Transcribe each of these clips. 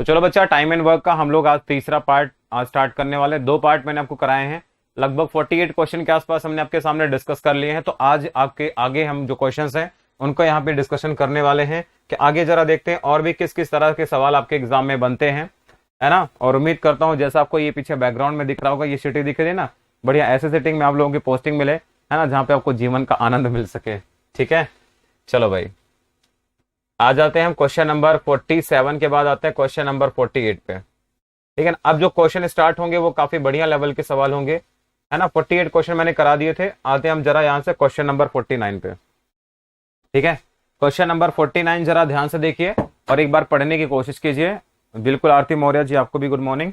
चलो बच्चा, time and work का हम लोग आज तीसरा पार्ट आज स्टार्ट करने वाले हैं। 2 पार्ट मैंने आपको कराए हैं, लगभग 48 क्वेश्चन के आसपास हमने आपके सामने डिस्कस कर लिए हैं। तो आज आपके आगे हम जो क्वेश्चंस हैं उनको यहाँ पे डिस्कशन करने वाले हैं कि आगे जरा देखते हैं और भी किस किस तरह के सवाल आपके एग्जाम में बनते हैं, है ना। और उम्मीद करता हूँ जैसा आपको ये पीछे बैकग्राउंड में दिख रहा होगा, ये सिटी दिख रही है ना, बढ़िया ऐसे सिटिंग में आप लोगों की पोस्टिंग मिले, है ना, जहाँ पे आपको जीवन का आनंद मिल सके। ठीक है, चलो भाई आ जाते हैं हम क्वेश्चन नंबर 47 के बाद आते हैं क्वेश्चन नंबर 48 पे। ठीक है ना, अब जो क्वेश्चन स्टार्ट होंगे वो काफी बढ़िया लेवल के सवाल होंगे, है ना। 48 क्वेश्चन मैंने करा दिए थे। आते हैं हम जरा यहाँ से क्वेश्चन नंबर 49 पे। ठीक है, क्वेश्चन नंबर 49 जरा ध्यान से देखिए और एक बार पढ़ने की कोशिश कीजिए। बिल्कुल आरती मौर्य जी, आपको भी गुड मॉर्निंग।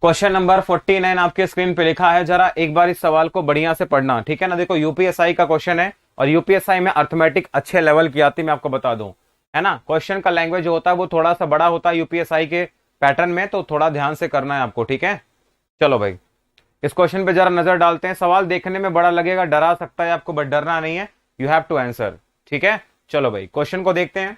क्वेश्चन नंबर 49 आपके स्क्रीन पे लिखा है, जरा एक बार इस सवाल को बढ़िया से पढ़ना। ठीक है ना, देखो यूपीएसआई का क्वेश्चन है और यूपीएसआई में अर्थमेटिक अच्छे लेवल की आती, मैं आपको बता दूं, है ना। क्वेश्चन का लैंग्वेज जो होता है वो थोड़ा सा बड़ा होता है यूपीएसआई के पैटर्न में, तो थोड़ा ध्यान से करना है आपको। ठीक है, चलो भाई इस क्वेश्चन पे जरा नजर डालते हैं। सवाल देखने में बड़ा लगेगा, डरा सकता है आपको, बट डरना नहीं है, यू हैव टू आंसर। ठीक है, चलो भाई क्वेश्चन को देखते हैं।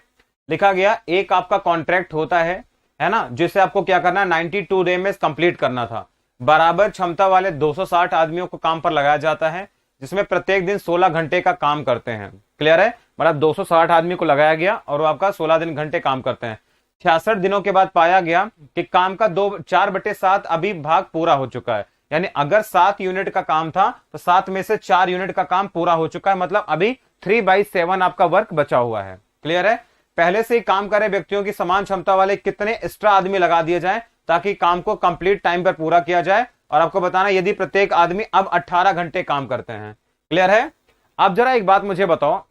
लिखा गया, एक आपका कॉन्ट्रैक्ट होता है ना, जिसे आपको क्या करना है 92 डे में कंप्लीट करना था। बराबर क्षमता वाले 260 आदमियों को काम पर लगाया जाता है, जिसमें प्रत्येक दिन 16 घंटे का काम करते हैं। क्लियर है, मतलब 260 आदमी को लगाया गया और वो आपका 16 घंटे काम करते हैं। 66 दिनों के बाद पाया गया कि काम का 4/7 अभी भाग पूरा हो चुका है। यानी अगर 7 यूनिट का काम था तो 7 में से 4 यूनिट का काम पूरा हो चुका है, मतलब अभी 3/7 आपका वर्क बचा हुआ है। क्लियर है, पहले से ही काम करे व्यक्तियों की समान क्षमता वाले कितने एक्स्ट्रा आदमी लगा दिए जाएं ताकि काम को कंप्लीट टाइम पर पूरा किया जाए। और आपको बताना यदि प्रत्येक आदमी अब 18 घंटे काम करते हैं। क्लियर है, अब जरा एक बात मुझे बताओ,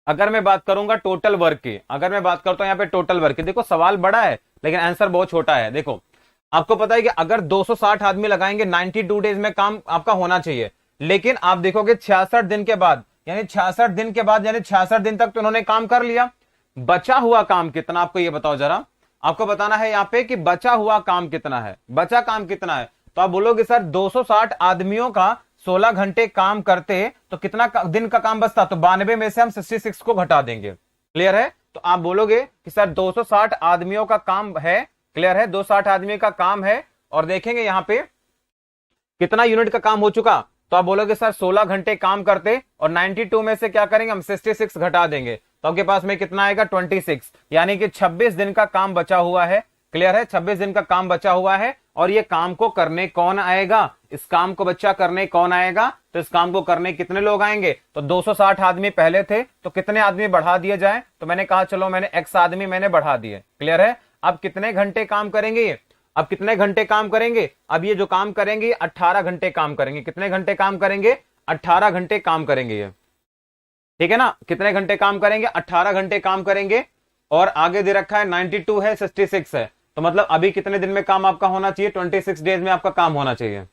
अगर मैं बात करूंगा टोटल वर्क की, अगर मैं बात करता हूं यहाँ पे टोटल वर्क की, देखो सवाल बड़ा है लेकिन आंसर बहुत छोटा है। देखो आपको पता है कि अगर 260 आदमी लगाएंगे 92 डेज में काम आपका होना चाहिए, लेकिन आप देखोगे 66 दिन के बाद, यानी 66 दिन के बाद, यानी 66 दिन तक तो उन्होंने काम कर लिया। बचा हुआ काम कितना, आपको ये बताओ जरा, आपको बताना है यहाँ पे कि बचा हुआ काम कितना है, बचा काम कितना है। तो आप बोलोगे सर 260 आदमियों का 16 घंटे काम करते तो कितना दिन का काम बचता, तो 92 में से हम 66 को घटा देंगे। क्लियर है, तो आप बोलोगे कि सर 260 आदमियों का काम है। क्लियर है, 260 आदमी का काम है और देखेंगे यहाँ पे कितना यूनिट का काम हो चुका, तो आप बोलोगे सर 16 घंटे काम करते और 92 में से क्या करेंगे हम 66 घटा देंगे, तो आपके पास में कितना आएगा 26, यानी कि 26 दिन का काम बचा हुआ है। क्लियर है, 26 दिन का काम बचा हुआ है और ये काम को करने कौन आएगा, इस काम को बच्चा करने कौन आएगा, तो इस काम को करने कितने लोग आएंगे, तो 260 आदमी पहले थे तो कितने आदमी बढ़ा दिए जाए, तो मैंने कहा चलो मैंने x आदमी मैंने बढ़ा दिए। क्लियर है, अब कितने घंटे काम करेंगे ये, अब कितने घंटे काम करेंगे, अब ये जो काम करेंगे 18 घंटे काम करेंगे। कितने घंटे काम करेंगे, 18 घंटे काम करेंगे ये। ठीक है ना, कितने घंटे काम करेंगे, 18 घंटे काम करेंगे। और आगे दे रखा है 92 है 66 है, तो मतलब अभी कितने दिन में काम आपका होना चाहिए, 26 डेज में आपका काम होना चाहिए।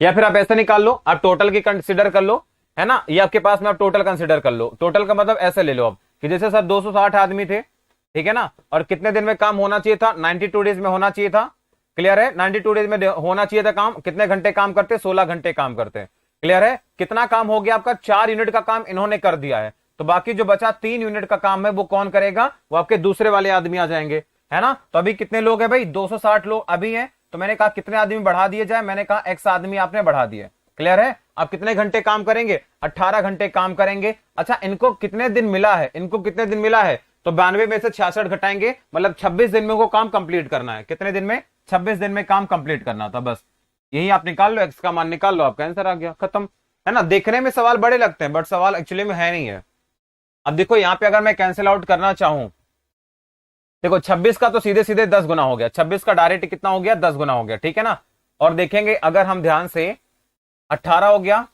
या फिर आप ऐसे निकाल लो, आप टोटल की कंसिडर कर लो, है ना, ये आपके पास में आप टोटल कंसिडर कर लो। टोटल का मतलब ऐसे ले लो आप कि जैसे सर 260 आदमी थे, ठीक है ना, और कितने दिन में काम होना चाहिए था, 92 डेज में होना चाहिए था। क्लियर है, 92 डेज में होना चाहिए था काम, कितने घंटे काम करते, 16 घंटे काम करते हैं। क्लियर है, कितना काम हो गया आपका, 4 यूनिट का काम इन्होंने कर दिया है, तो बाकी जो बचा 3 यूनिट का काम है वो कौन करेगा, वो आपके दूसरे वाले आदमी आ जाएंगे, है ना। तो अभी कितने लोग हैं भाई, 260 लोग अभी हैं, तो मैंने कहा कितने आदमी बढ़ा दिए जाए, मैंने कहा x आदमी आपने बढ़ा दिए। क्लियर है, अब कितने घंटे काम करेंगे, 18 घंटे काम करेंगे। अच्छा इनको कितने दिन मिला है, इनको कितने दिन मिला है, तो 92 में से 66 घटाएंगे, मतलब 26 दिन में वो काम कंप्लीट करना है। कितने दिन में, 26 दिन में काम कंप्लीट करना था, बस यही आप निकाल लो, एक्स का मान निकाल लो, आपका आंसर आ गया, खत्म। है ना, देखने में सवाल बड़े लगते हैं बट सवाल एक्चुअली में है नहीं है। अब देखो यहाँ पे अगर मैं कैंसिल आउट करना चाहूं, देखो 26 का तो सीधे सीधे 10 गुना हो गया, 26 का डायरेक्ट कितना हो गया, 10 गुना हो गया। ठीक है ना, और देखेंगे अगर हम ध्यान से 18 हो गया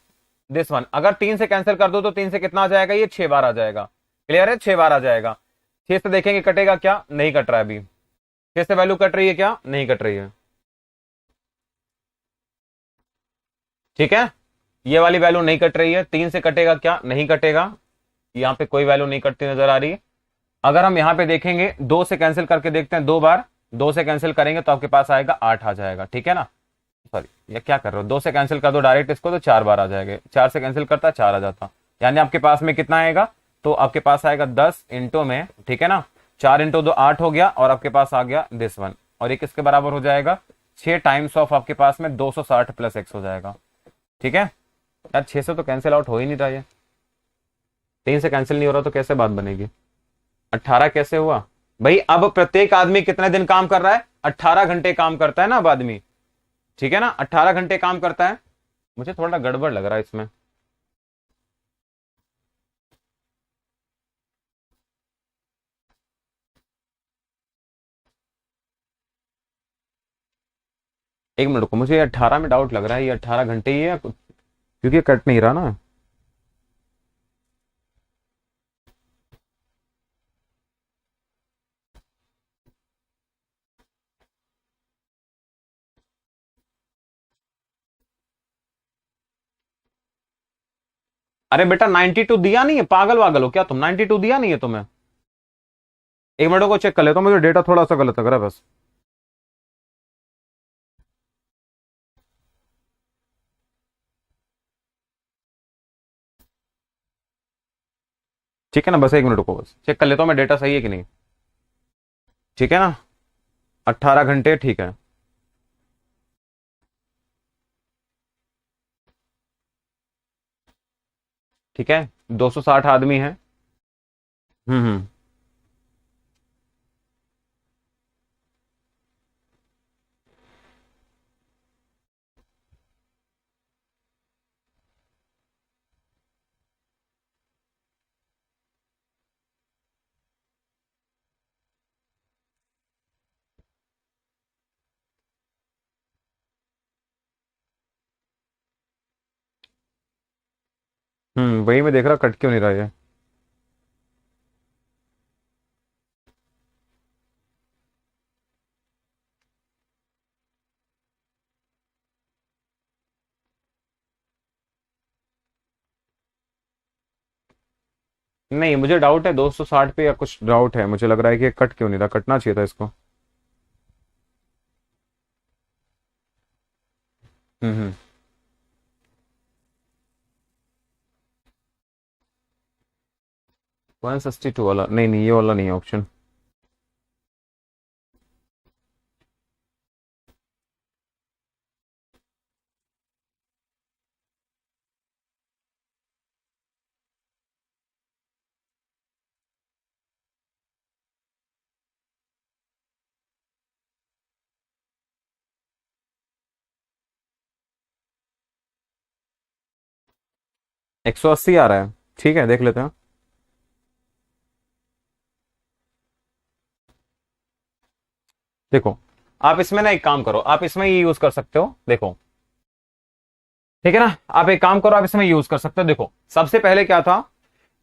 दिस वन, अगर 3 से कैंसिल कर दो तो 3 से कितना आ जाएगा, ये 6 बार आ जाएगा। क्लियर है, 6 बार आ जाएगा। 6 से देखेंगे कटेगा क्या, नहीं कट रहा है अभी, 6 से वैल्यू कट रही है क्या, नहीं कट रही है। ठीक है, ये वाली वैल्यू नहीं कट रही है। 3 से कटेगा क्या, नहीं कटेगा, यहां पे कोई वैल्यू नहीं कटती नजर आ रही है। अगर हम यहां पे देखेंगे 2 से कैंसिल करके देखते हैं, 2 बार 2 से कैंसिल करेंगे तो आपके पास आएगा 8 आ जाएगा। ठीक है ना, सॉरी ये क्या कर रहे हो, 2 से कैंसिल कर दो डायरेक्ट इसको, तो 4 बार आ जाएगा। 4 से कैंसिल करता 4 आ जाता, यानी आपके पास में कितना आएगा, तो आपके पास आएगा 10 इंटू में, ठीक है ना, 4 इंटू 2 8 हो गया, और आपके पास आ गया दिस वन, और ये किसके बराबर हो जाएगा, 6 टाइम्स ऑफ आपके पास में 260 प्लस एक्स हो जाएगा। ठीक है यार, 6 से तो कैंसिल आउट हो ही नहीं रहा, ये 3 से कैंसिल नहीं हो रहा, तो कैसे बात बनेगी। 18 कैसे हुआ भाई, अब प्रत्येक आदमी कितने दिन काम कर रहा है, 18 घंटे काम करता है ना अब आदमी, ठीक है ना, 18 घंटे काम करता है। मुझे थोड़ा गड़बड़ लग रहा है इसमें। एक मिनट को, मुझे 18 में डाउट लग रहा है, ये 18 घंटे ही है, क्योंकि कट नहीं रहा ना। अरे बेटा 92 दिया नहीं है, पागल वागल हो क्या तुम, 92 दिया नहीं है तुम्हें। एक मिनट को चेक कर लेता हूं, मुझे डेटा थोड़ा सा गलत लग रहा है बस। ठीक है ना, बस एक मिनट को बस चेक कर लेता हूं मैं, डेटा सही है कि नहीं। ठीक है ना, 18 घंटे, ठीक है। ठीक है, 260 आदमी है। हम्म। वही मैं देख रहा, कट क्यों नहीं रहा ये। नहीं, मुझे डाउट है 260 पे, या कुछ डाउट है, मुझे लग रहा है कि ये कट क्यों नहीं रहा, कटना चाहिए था इसको। हम्म। 162 वाला नहीं, नहीं ये वाला नहीं है ऑप्शन। 180 आ रहा है, ठीक है देख लेते हैं। देखो, आप इसमें ना एक काम करो, आप इसमें ये यूज कर सकते हो, देखो, ठीक है ना, आप एक काम करो, आप इसमें यूज कर सकते हो। देखो सबसे पहले क्या था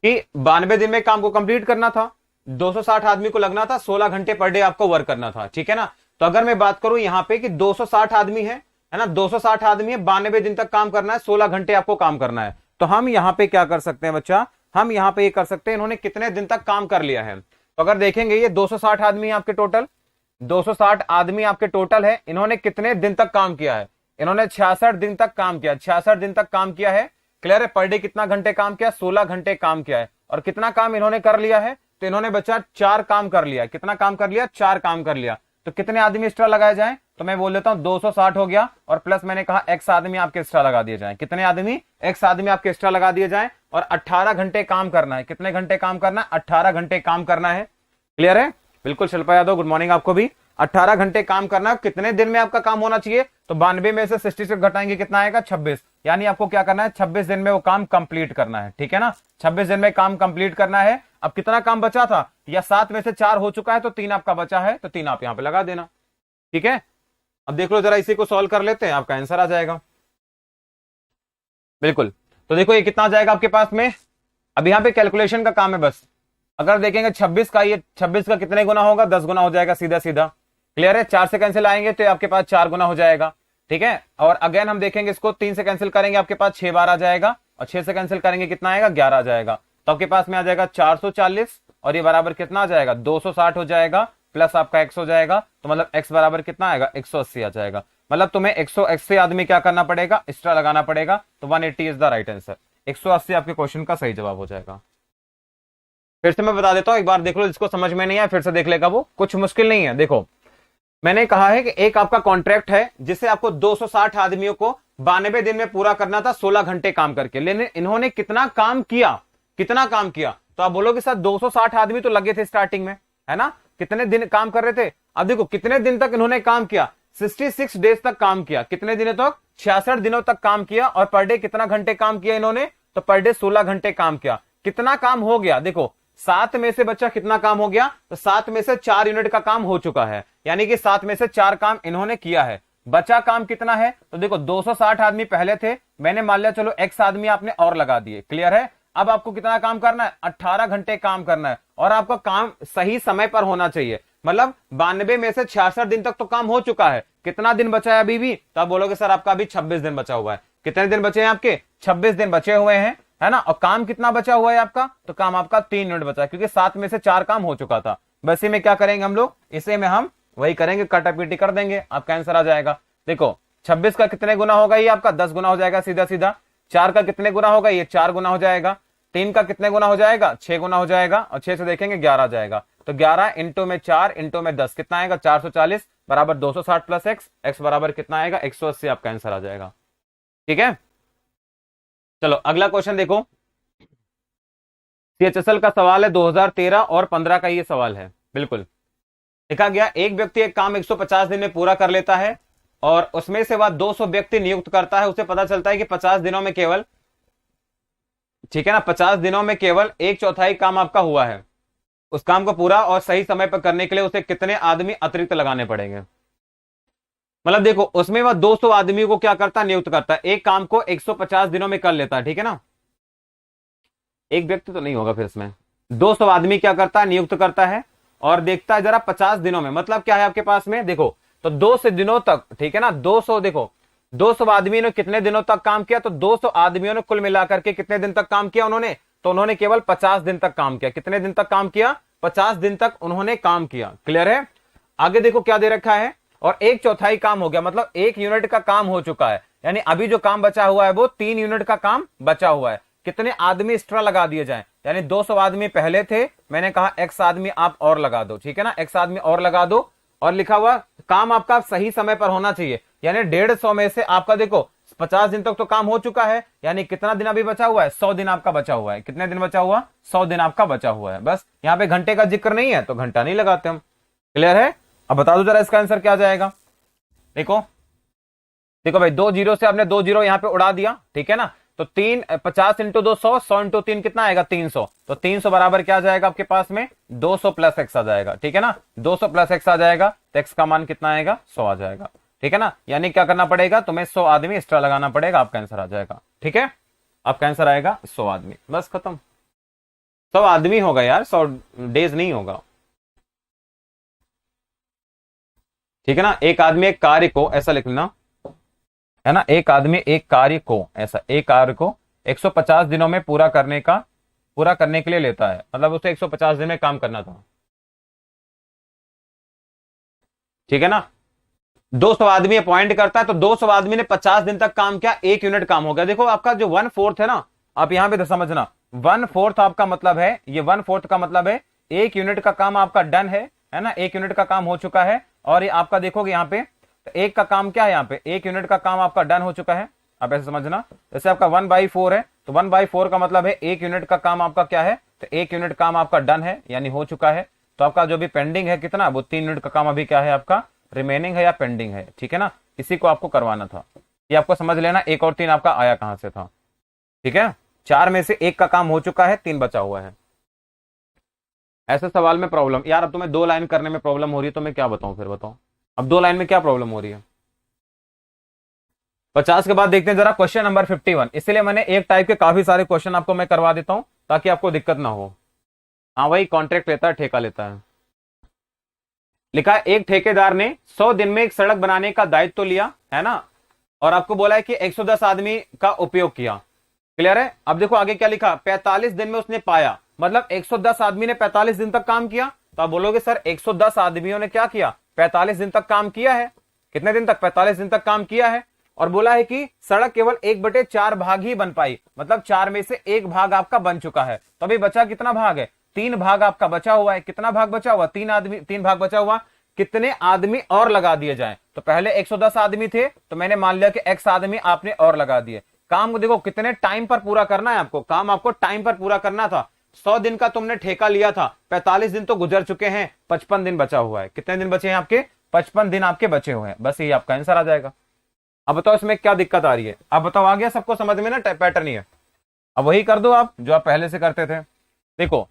कि 92 दिन में काम को कंप्लीट करना था, 260 आदमी को लगना था, 16 घंटे पर डे आपको वर्क करना था, ठीक है ना। तो अगर मैं बात करूं यहां पे कि 260 आदमी है ना, 260 आदमी है, 92 दिन तक काम करना है, 16 घंटे आपको काम करना है। तो हम यहां पे क्या कर सकते हैं बच्चा, हम यहां पे ये कर सकते हैं, इन्होंने कितने दिन तक काम कर लिया है। तो अगर देखेंगे ये 260 आदमी है आपके टोटल, 260 आदमी आपके टोटल है, इन्होंने कितने दिन तक काम किया है, इन्होंने 66 दिन तक काम किया, 66 दिन तक काम किया है। क्लियर है, पर डे कितना घंटे काम किया, 16 घंटे काम किया है। और कितना काम इन्होंने कर लिया है, तो इन्होंने बच्चा 4 काम कर लिया। कितना काम कर लिया, 4 काम कर लिया। तो कितने आदमी एक्स्ट्रा लगाए जाए, तो मैं बोल देता हूं 260 हो गया, और प्लस मैंने कहा एक्स आदमी आपके एक्स्ट्रा लगा दिए जाए। कितने आदमी, एक्स आदमी आपके एक्स्ट्रा लगा दिए जाए, और 18 घंटे काम करना है। कितने घंटे काम करना है, 18 घंटे काम करना है। क्लियर है, बिल्कुल शिल्पा यादव, गुड मॉर्निंग आपको भी। 18 घंटे काम करना है। कितने दिन में आपका काम होना चाहिए, तो 92 में से 66 घटाएंगे, कितना आएगा, 26। यानी आपको क्या करना है, 26 दिन में वो काम कंप्लीट करना है, ठीक है ना, 26 दिन में काम कंप्लीट करना है। अब कितना काम बचा था, या 7 में से 4 हो चुका है, तो 3 आपका बचा है, तो 3 आप यहां पे लगा देना, ठीक है। अब देख लो जरा, इसी को सॉल्व कर लेते हैं, आपका आंसर आ जाएगा बिल्कुल। तो देखो ये कितना आ जाएगा आपके पास में, अब यहां पे कैलकुलेशन का काम है बस। अगर देखेंगे 26 का, ये 26 का कितने गुना होगा, 10 गुना हो जाएगा सीधा सीधा। क्लियर है, 4 से कैंसिल आएंगे तो आपके पास 4 गुना हो जाएगा, ठीक है। और अगेन हम देखेंगे इसको, 3 से कैंसिल करेंगे आपके पास 6 बार आ जाएगा, और 6 से कैंसिल करेंगे कितना आएगा, 11 आ जाएगा। तो आपके पास में आ जाएगा 440, और ये बराबर कितना आ जाएगा, 260 हो जाएगा, प्लस आपका एक्स हो जाएगा। तो मतलब एक्स बराबर कितना आएगा, 180 आ जाएगा। मतलब तुम्हें 180 आदमी क्या करना पड़ेगा, एक्स्ट्रा लगाना पड़ेगा। तो 180 इज द राइट आंसर, 180 आपके क्वेश्चन का सही जवाब हो जाएगा। फिर से मैं बता देता हूं, एक बार देख लो, जिसको समझ में नहीं आया फिर से देख लेगा, वो कुछ मुश्किल नहीं है। देखो मैंने कहा है कि एक आपका कॉन्ट्रैक्ट है जिसे आपको 260 आदमियों को 92 दिन में पूरा करना था 16 घंटे काम करके, लेकिन इन्होंने कितना काम किया, कितना काम किया? तो आप बोलोगे सर 260 आदमी तो लगे थे स्टार्टिंग में, है ना, कितने दिन काम कर रहे थे? अब देखो कितने दिन तक इन्होंने काम किया, 66 डेज तक काम किया। कितने दिनों तक? 66 दिनों तक काम किया। और पर डे कितना घंटे काम किया इन्होंने? तो पर डे 16 घंटे काम किया। कितना काम हो गया? देखो 7 में से बच्चा कितना काम हो गया? तो 7 में से 4 यूनिट का काम हो चुका है, यानी कि 7 में से 4 काम इन्होंने किया है। बचा काम कितना है? तो देखो 260 आदमी पहले थे, मैंने मान लिया चलो x आदमी आपने और लगा दिए। क्लियर है? अब आपको कितना काम करना है? 18 घंटे काम करना है, और आपका काम सही समय पर होना चाहिए। मतलब 92 में से 66 दिन तक तो काम हो चुका है। कितना दिन बचा है अभी भी? तो आप बोलोगे सर आपका अभी 26 दिन बचा हुआ है। कितने दिन बचे हैं आपके? 26 दिन बचे हुए हैं, है ना। और काम कितना बचा हुआ है आपका? तो काम आपका 3 यूनिट बचा है, क्योंकि 7 में से 4 काम हो चुका था। बस में क्या करेंगे हम लोग? इसे में हम वही करेंगे, कटापीटी कर देंगे, आपका आंसर आ जाएगा। देखो 26 का कितने गुना होगा? ये आपका 10 गुना हो जाएगा सीधा सीधा। 4 का कितने गुना होगा? ये 4 गुना हो जाएगा। 3 का कितने गुना हो जाएगा? 6 गुना हो जाएगा। और 6 से देखेंगे 11 आ जाएगा। तो 11 इंटू में 4 इंटू में 10 कितना आएगा? 440 बराबर 260 प्लस एक्स बराबर कितना आएगा? 180 आपका आंसर आ जाएगा। ठीक है, चलो अगला क्वेश्चन देखो। सीएचएसएल का सवाल है, 2013 और 15 का ये सवाल है। बिल्कुल लिखा गया, एक व्यक्ति एक काम 150 दिन में पूरा कर लेता है और उसमें से वह 200 व्यक्ति नियुक्त करता है। उसे पता चलता है कि 50 दिनों में केवल, ठीक है ना, 50 दिनों में केवल 1/4 काम आपका हुआ है। उस काम को पूरा और सही समय पर करने के लिए उसे कितने आदमी अतिरिक्त लगाने पड़ेंगे? मतलब देखो उसमें वह 200 आदमी को क्या करता है? नियुक्त करता है। एक काम को 150 दिनों में कर लेता है, ठीक है ना। एक व्यक्ति तो नहीं होगा, फिर इसमें 200 आदमी क्या करता है? नियुक्त करता है और देखता है जरा 50 दिनों में, मतलब क्या है आपके पास में? देखो तो 200 दिनों तक, ठीक है ना, 200, देखो 200 आदमी ने कितने दिनों तक काम किया? तो 200 आदमियों ने कुल मिलाकर के कितने दिन तक काम किया उन्होंने? तो उन्होंने केवल 50 दिन तक काम किया। कितने दिन तक काम किया? 50 दिन तक उन्होंने काम किया। क्लियर है? आगे देखो क्या दे रखा है, और 1/4 काम हो गया, मतलब 1 यूनिट का काम हो चुका है, यानी अभी जो काम बचा हुआ है वो 3 यूनिट का काम बचा हुआ है। कितने आदमी एक्स्ट्रा लगा दिए जाए? यानी 200 आदमी पहले थे, मैंने कहा x आदमी आप और लगा दो, ठीक है ना, x आदमी और लगा दो। और लिखा हुआ काम आपका सही समय पर होना चाहिए, यानी 150 में से आपका देखो 50 दिन तक तो काम हो चुका है, यानी कितना दिन अभी बचा हुआ है? 100 दिन आपका बचा हुआ है। कितने दिन बचा हुआ? 100 दिन आपका बचा हुआ है। बस यहाँ पे घंटे का जिक्र नहीं है तो घंटा नहीं लगाते हम। क्लियर है? अब बता दो जरा इसका आंसर क्या जाएगा। देखो देखो भाई, 2 जीरो से आपने 2 जीरो यहाँ पे उड़ा दिया, ठीक है ना। तो 50 इंटू 2 100, 100 इंटू 3 कितना आएगा? 300। तो 300 बराबर क्या आ जाएगा आपके पास में? 200 प्लस एक्स आ जाएगा, ठीक है ना। 200 प्लस एक्स आ जाएगा तो एक्स का मान कितना आएगा? 100 आ जाएगा, ठीक है ना। यानी क्या करना पड़ेगा तुम्हें? 100 आदमी एक्स्ट्रा लगाना पड़ेगा, आपका आंसर आ जाएगा। ठीक है, आपका आंसर आएगा 100 आदमी, बस खत्म। 100 आदमी होगा यार, 100 डेज नहीं होगा, ठीक है ना। एक आदमी एक कार्य को, ऐसा लिख लेना, है ना, एक आदमी एक कार्य को, ऐसा एक कार्य को 150 दिनों में पूरा करने के लिए लेता है, मतलब उसे 150 दिन में काम करना था, ठीक है ना। 200 आदमी अपॉइंट करता है, तो 200 आदमी ने 50 दिन तक काम किया, 1 यूनिट काम हो गया। देखो आपका जो 1/4 है ना, आप यहां पे समझना, 1/4 आपका मतलब है, ये 1/4 का मतलब है 1 यूनिट का काम आपका डन है ना, 1 यूनिट का काम हो चुका है। और ये आपका देखोगे यहाँ पे तो 1 का काम क्या है? यहाँ पे 1 यूनिट का काम आपका डन हो चुका है। आप ऐसे समझना, जैसे आपका 1/4 है, तो 1/4 का मतलब है 1 यूनिट का काम आपका क्या है? तो 1 यूनिट काम आपका डन है, यानी हो चुका है। तो आपका जो भी पेंडिंग है कितना, वो 3 यूनिट का काम अभी क्या है आपका? रिमेनिंग है या पेंडिंग है, ठीक है ना। इसी को आपको करवाना था, ये आपको समझ लेना। 1 और 3 आपका आया कहां से था, ठीक है। 4 में से 1 का काम हो चुका है, 3 बचा हुआ है। ऐसे सवाल में प्रॉब्लम यार, अब तुम्हें 2 लाइन करने में प्रॉब्लम हो रही है तो मैं क्या बताऊं, फिर बताओ अब 2 लाइन में क्या प्रॉब्लम हो रही है। 50 के बाद देखते हैं जरा क्वेश्चन नंबर 51। इसलिए मैंने एक टाइप के काफी सारे क्वेश्चन आपको मैं करवा देता हूं ताकि आपको दिक्कत ना हो। हाँ वही कॉन्ट्रैक्ट लेता है, ठेका लेता है। लिखा है एक ठेकेदार ने 100 दिन में एक सड़क बनाने का दायित्व तो लिया, है ना, और आपको बोला है कि 110 आदमी का उपयोग किया। क्लियर है? अब देखो आगे क्या लिखा, 45 दिन में उसने पाया, मतलब 110 आदमी ने 45 दिन तक काम किया। तो आप बोलोगे सर 110 आदमियों ने क्या किया? 45 दिन तक काम किया है। कितने दिन तक? 45 दिन तक काम किया है। और बोला है कि सड़क केवल 1/4 भाग ही बन पाई, मतलब 4 में से 1 भाग आपका बन चुका है। तो अभी बचा कितना भाग है? 3 भाग आपका बचा हुआ है। कितना भाग बचा हुआ? 3 भाग बचा हुआ। कितने आदमी और लगा दिए जाए? तो पहले 110 आदमी थे, तो मैंने मान लिया कि x आदमी आपने और लगा दिए। काम को देखो कितने टाइम पर पूरा करना है आपको, काम आपको टाइम पर पूरा करना था। 100 दिन का तुमने ठेका लिया था, 45 दिन तो गुजर चुके हैं, 55 दिन बचा हुआ है। कितने दिन बचे हैं आपके? 55 दिन आपके बचे हुए हैं। बस ये आपका आंसर आ जाएगा। अब बताओ इसमें क्या दिक्कत आ रही है? अब बताओ, आ गया सबको समझ में ना? पैटर्न ही है। अब वही कर दो आप जो आप पहले से करते थे। देखो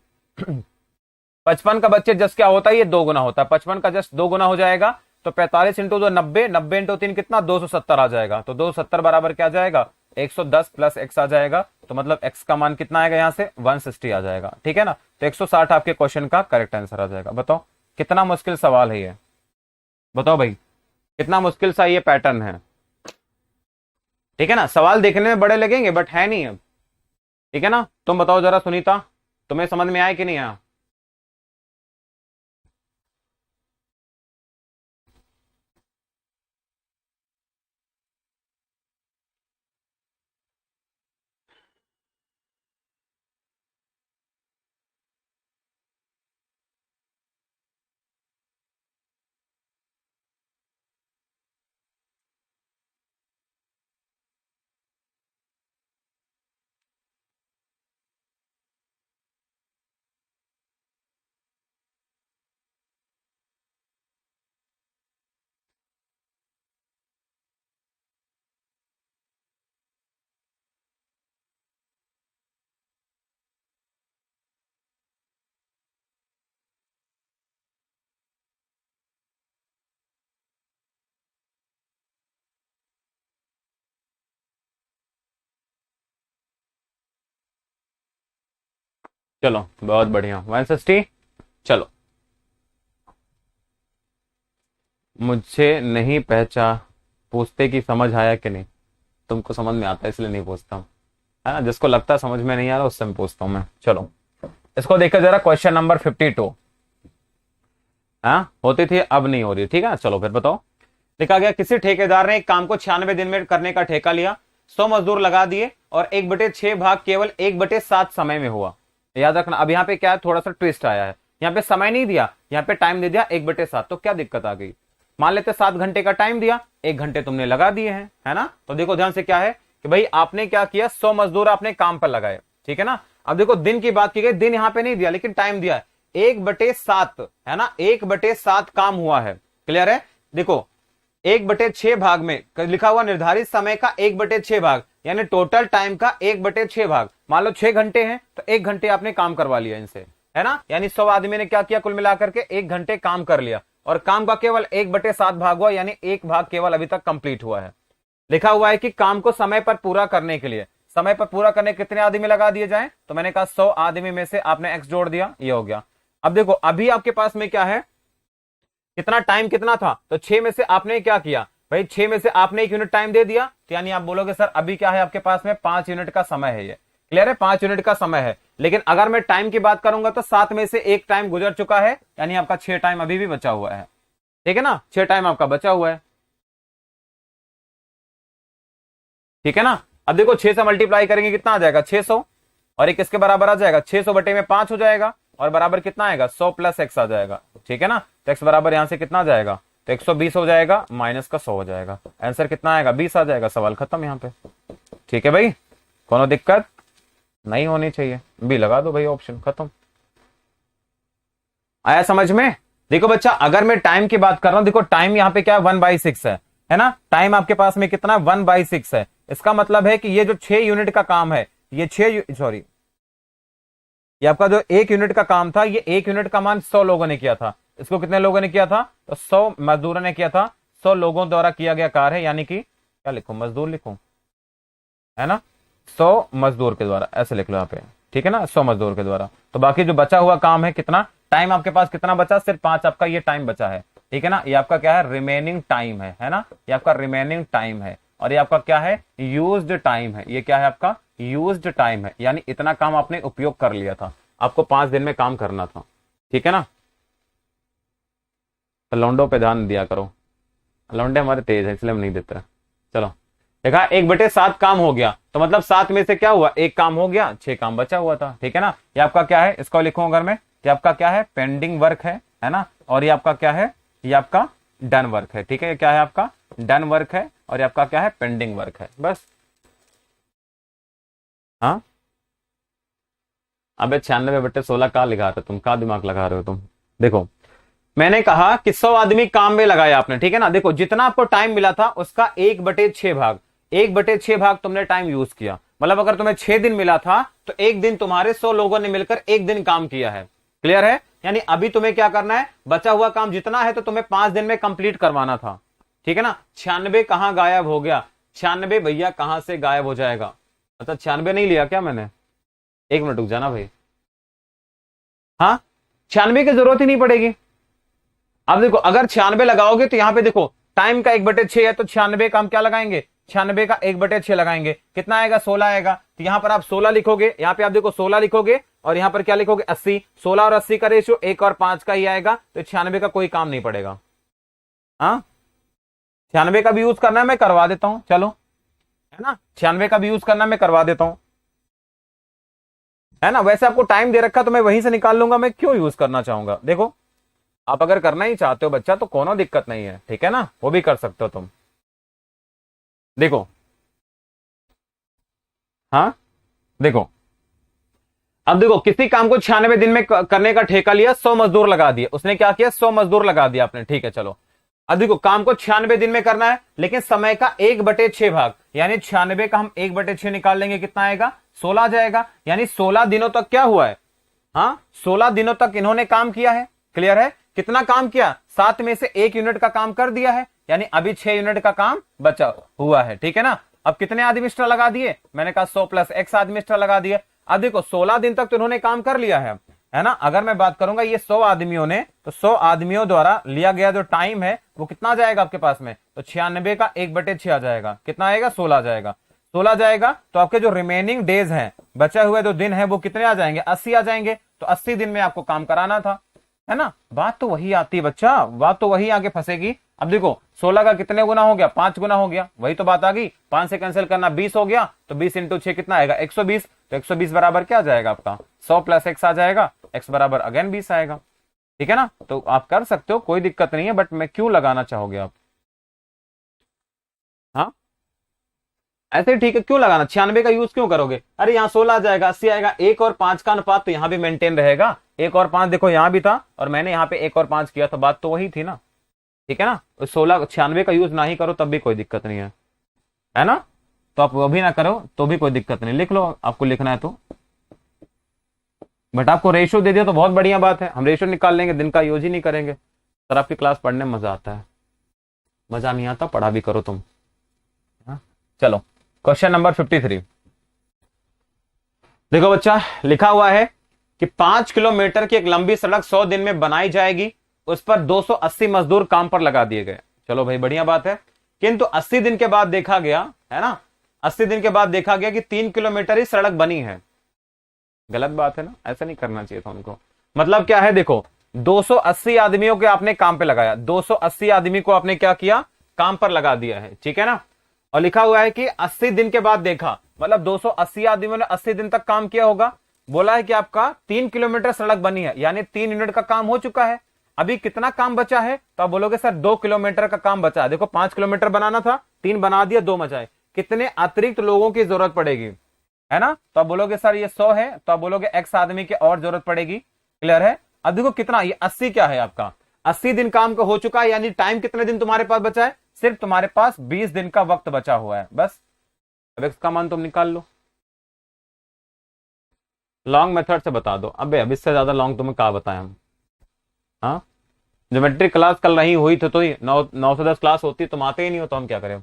55 का बच्चे जस्ट क्या होता है, ये 2 गुना होता है। 55 का जस्ट 2 गुना हो जाएगा, तो 45 इंटू 2 90, 90 इंटू 3 कितना? 270 आ जाएगा। तो 270 बराबर क्या आ जाएगा? 110 प्लस x आ जाएगा। तो मतलब x का मान कितना आएगा यहां से? 160 आ जाएगा। ठीक है ना? तो 160 आपके क्वेश्चन का करेक्ट आंसर आ जाएगा। बताओ कितना मुश्किल सवाल है ये? बताओ भाई कितना मुश्किल सा ये पैटर्न है। ठीक है ना? सवाल देखने में बड़े लगेंगे बट है नहीं है। ठीक है ना? तुम बताओ जरा सुनीता, तुम्हें समझ में आया कि नहीं आया? चलो बहुत बढ़िया, 160। चलो, मुझसे नहीं पहचान पूछते कि समझ आया कि नहीं। तुमको समझ में आता है इसलिए नहीं पूछता हूं, है ना? जिसको लगता है समझ में नहीं आ रहा उससे मैं पूछता हूं मैं। चलो इसको देखो जरा, क्वेश्चन नंबर 52। हाँ होती थी, अब नहीं हो रही। ठीक है, चलो फिर बताओ। लिखा गया किसी ठेकेदार ने एक काम को 96 दिन में करने का ठेका लिया, 100 मजदूर लगा दिए और 1/6 भाग केवल 1/7 समय में हुआ। याद रखना, अब यहाँ पे क्या है, थोड़ा सा ट्विस्ट आया है। यहाँ पे समय नहीं दिया, यहाँ पे टाइम दे दिया 1/7। तो क्या दिक्कत आ गई? मान लेते 7 घंटे का टाइम दिया, 1 घंटे तुमने लगा दिए हैं, है ना? तो देखो ध्यान से, क्या है कि भाई आपने क्या किया, 100 मजदूर आपने काम पर लगाए। ठीक है ना? अब देखो दिन की बात की गई, दिन यहाँ पे नहीं दिया लेकिन टाइम दिया है 1/7, है ना? 1/7 काम हुआ है। क्लियर है? देखो 1/6 भाग में लिखा हुआ निर्धारित समय का 1/6 भाग, यानी टोटल टाइम का 1/6 भाग। मान लो 6 घंटे हैं तो 1 घंटे आपने काम करवा लिया इनसे, है ना? यानी 100 आदमी ने क्या किया, कुल मिलाकर के 1 घंटे काम कर लिया और काम का केवल 1/7 भाग हुआ, यानी 1 भाग केवल अभी तक कंप्लीट हुआ है। लिखा हुआ है कि काम को समय पर पूरा करने के लिए, समय पर पूरा करने कितने आदमी लगा दिए जाए? तो मैंने कहा 100 आदमी में से आपने एक्स जोड़ दिया, ये हो गया। अब देखो अभी आपके पास में क्या है, कितना टाइम कितना था? तो 6 में से आपने क्या किया भाई, 6 में से आपने 1 यूनिट टाइम दे दिया, तो यानी आप बोलोगे सर अभी क्या है आपके पास में 5 यूनिट का समय है। ये क्लियर है? 5 यूनिट का समय है। लेकिन अगर मैं टाइम की बात करूंगा तो 7 में से 1 टाइम गुजर चुका है, यानी आपका 6 टाइम अभी भी बचा हुआ है। ठीक है ना? 6 टाइम आपका बचा हुआ है। ठीक है ना? अब देखो 6 से मल्टीप्लाई करेंगे कितना आ जाएगा, 600, और एक किसके बराबर आ जाएगा, 600 बटे में 5 हो जाएगा, और बराबर कितना आएगा, 100 प्लस एक्स आ जाएगा। ठीक है ना? तो एक्स बराबर यहां से कितना आ जाएगा, तो 120 हो जाएगा, माइनस का 100 हो जाएगा। आंसर कितना आएगा, 20 आ जाएगा। सवाल खत्म यहाँ पे। ठीक है भाई, कोनो दिक्कत नहीं होनी चाहिए, बी लगा दो भाई, ऑप्शन खत्म। आया समझ में? देखो बच्चा, अगर मैं टाइम की बात कर रहा हूं, देखो टाइम यहाँ पे क्या है, 1/6 है ना? टाइम आपके पास में कितना, 1/6 है। इसका मतलब है कि ये जो 6 यूनिट का काम है, ये 6 सॉरी, ये आपका जो 1 यूनिट का काम था, ये 1 यूनिट का मान 100 लोगों ने किया था। इसको कितने लोगों ने किया था? तो 100 मजदूरों ने किया था। 100 लोगों द्वारा किया गया कार्य है, यानी कि क्या लिखूं, मजदूर लिखूं, है ना? 100 मजदूर के द्वारा, ऐसे लिख लो यहाँ पे। ठीक है ना? 100 मजदूर के द्वारा। तो बाकी जो बचा हुआ काम है, कितना टाइम आपके पास कितना बचा, सिर्फ 5 आपका ये टाइम बचा है। ठीक है ना? ये आपका क्या है, रिमेनिंग टाइम है ना? ये आपका रिमेनिंग टाइम है, और ये आपका क्या है, यूज्ड टाइम है। ये क्या है आपका, यूज्ड टाइम है, यानी इतना काम आपने उपयोग कर लिया था। आपको 5 दिन में काम करना था। ठीक है ना? तो लौंडों पे ध्यान दिया करो, लौंडे हमारे तेज है इसलिए हम नहीं देते। चलो देखा 1/7 काम हो गया, तो मतलब 7 में से क्या हुआ, एक काम हो गया, 6 काम बचा हुआ था, ठीक है ना। ये आपका क्या है, इसको लिखो अगर मैं, ये आपका क्या है, पेंडिंग वर्क है ना। और ये आपका क्या है, ये आपका डन वर्क है, ठीक है। क्या है आपका डन वर्क है, और ये आपका क्या है, पेंडिंग वर्क है, बस। हाँ, अबे 96/16 कहाँ लिखा था तुम, कहाँ दिमाग लगा रहे हो तुम। देखो मैंने कहा कि 100 आदमी काम में लगाया आपने, ठीक है ना। देखो जितना आपको टाइम मिला था उसका 1/6 भाग, 1/6 भाग तुमने टाइम यूज किया। मतलब अगर तुम्हें 6 दिन मिला था तो एक दिन तुम्हारे 100 लोगों ने मिलकर एक दिन काम किया है। क्लियर है। यानी अभी तुम्हें क्या करना है, बचा हुआ काम जितना है तो तुम्हें 5 दिन में कंप्लीट करवाना था, ठीक है ना। 96 कहां गायब हो गया, 96 भैया कहां से गायब हो जाएगा। अच्छा 96 नहीं लिया क्या मैंने, एक मिनट रुक जाना भाई। हाँ 96 की जरूरत ही नहीं पड़ेगी। अब देखो अगर 96 लगाओगे तो यहां पे देखो टाइम का 1/6 है, तो 96 का हम क्या लगाएंगे, 96 का 1/6 लगाएंगे, कितना आएगा, 16 आएगा। तो यहां पर आप 16 लिखोगे, यहां पे आप देखो 16 लिखोगे, और यहां पर क्या लिखोगे 80। 16 और 80 का रेशियो 1 और 5 का ही आएगा, तो 96 का कोई काम नहीं पड़ेगा। हाँ 96 का भी यूज करना है, मैं करवा देता हूं, चलो, है ना। 96 का भी यूज करना है, मैं करवा देता हूं, है ना। वैसे आपको टाइम दे रखा तो मैं वहीं से निकाल लूंगा, मैं क्यों यूज करना चाहूंगा। देखो आप अगर करना ही चाहते हो बच्चा तो कोनो दिक्कत नहीं है, ठीक है ना, वो भी कर सकते हो तुम। देखो हाँ देखो, अब देखो किसी काम को 96 दिन में करने का ठेका लिया, 100 मजदूर लगा दिए, उसने क्या किया, 100 मजदूर लगा दिया आपने, ठीक है चलो। अब देखो काम को 96 दिन में करना है, लेकिन समय का 1/6 भाग, यानी 96 का हम 1/6 निकाल लेंगे, कितना आएगा, 16 आ जाएगा। यानी 16 दिनों तक क्या हुआ है, हाँ 16 दिनों तक इन्होंने काम किया है। क्लियर है। कितना काम किया, 7 में से 1 यूनिट का काम कर दिया है, यानी अभी 6 यूनिट का काम बचा हुआ है, ठीक है ना। अब कितने आदमी एक्स्ट्रा लगा दिए, मैंने कहा 100 + x आदमी एक्स्ट्रा लगा दिए। अब देखो 16 दिन तक तो इन्होंने काम कर लिया है ना। अगर मैं बात करूंगा ये 100 आदमियों ने, तो 100 आदमियों द्वारा लिया गया जो टाइम है वो कितना जाएगा आपके पास में, तो 96 का 1/6 आ जाएगा, कितना आएगा, 16 आ जाएगा। 16 जाएगा तो आपके जो रिमेनिंग डेज हैं, बचा हुए जो दिन है वो कितने आ जाएंगे, 80 आ जाएंगे। तो 80 दिन में आपको काम कराना था, है ना। बात तो वही आती है बच्चा, बात तो वही आगे फंसेगी। अब देखो 16 का कितने गुना हो गया, 5 गुना हो गया, वही तो बात आ गई। 5 से कैंसिल करना 20 हो गया, तो 20 × 6 कितना आएगा, 120। तो 120 बराबर क्या आ जाएगा आपका, 100 + x आ जाएगा, x बराबर अगेन 20 आएगा, ठीक है ना। तो आप कर सकते हो, कोई दिक्कत नहीं है, बट मैं क्यों लगाना चाहोगे आप, हाँ ऐसे ठीक है, क्यों लगाना, 96 का यूज क्यों करोगे। अरे यहाँ 16 आ जाएगा, 80 आएगा, 1 और 5 का अनुपात तो यहाँ भी मेंटेन रहेगा। 1 और 5 देखो यहाँ भी था, और मैंने यहाँ पे 1 और 5 किया, तो बात तो वही थी ना, ठीक है ना। 16 96 का यूज ना ही करो तब भी कोई दिक्कत नहीं है ना। तो आप वो भी ना करो तो भी कोई दिक्कत नहीं, लिख लो आपको लिखना है तो। बट आपको रेशियो दे दिया तो बहुत बढ़िया बात है, हम रेशियो निकाल लेंगे, दिन का यूज ही नहीं करेंगे। सर आपकी क्लास पढ़ने में मजा आता है, मजा नहीं आता पढ़ा भी करो तुम। हाँ? चलो क्वेश्चन नंबर 53। देखो बच्चा लिखा हुआ है कि 5 किलोमीटर की एक लंबी सड़क 100 दिन में बनाई जाएगी, उस पर 280 मजदूर काम पर लगा दिए गए। चलो भाई बढ़िया बात है, किंतु 80 दिन के बाद देखा गया, है ना, 80 दिन के बाद देखा गया कि 3 किलोमीटर ही सड़क बनी है। गलत बात है ना, ऐसा नहीं करना चाहिए था उनको। मतलब क्या है, देखो 280 आदमियों के आपने काम पे लगाया, 280 आदमी को आपने क्या किया, काम पर लगा दिया है, ठीक है ना। और लिखा हुआ है कि 80 दिन के बाद देखा, मतलब 280 आदमियों ने 80 दिन तक काम किया होगा। बोला है कि आपका 3 किलोमीटर सड़क बनी है, यानी 3 यूनिट का काम हो चुका है। अभी कितना काम बचा है, तो आप बोलोगे सर 2 किलोमीटर का काम बचा है। देखो 5 किलोमीटर बनाना था, 3 बना दिया, 2 बचाए, कितने अतिरिक्त लोगों की जरूरत पड़ेगी, है ना। तो आप बोलोगे सर ये 100 है, तो आप बोलोगे x आदमी की और जरूरत पड़ेगी। क्लियर है। अब देखो कितना, ये 80 क्या है आपका, 80 दिन काम का हो चुका है, यानी टाइम कितने दिन तुम्हारे पास बचा है, सिर्फ तुम्हारे पास 20 दिन का वक्त बचा हुआ है बस। अब x का मान तुम निकाल लो, लॉन्ग मेथड से बता दो। अबे अब इससे ज्यादा लॉन्ग तुम्हें कहा बताएं हम, हाँ ज्योमेट्री क्लास कल नहीं हुई तो ही 9 से 10 क्लास होती, तुम आते ही नहीं हो, तो हम क्या करें।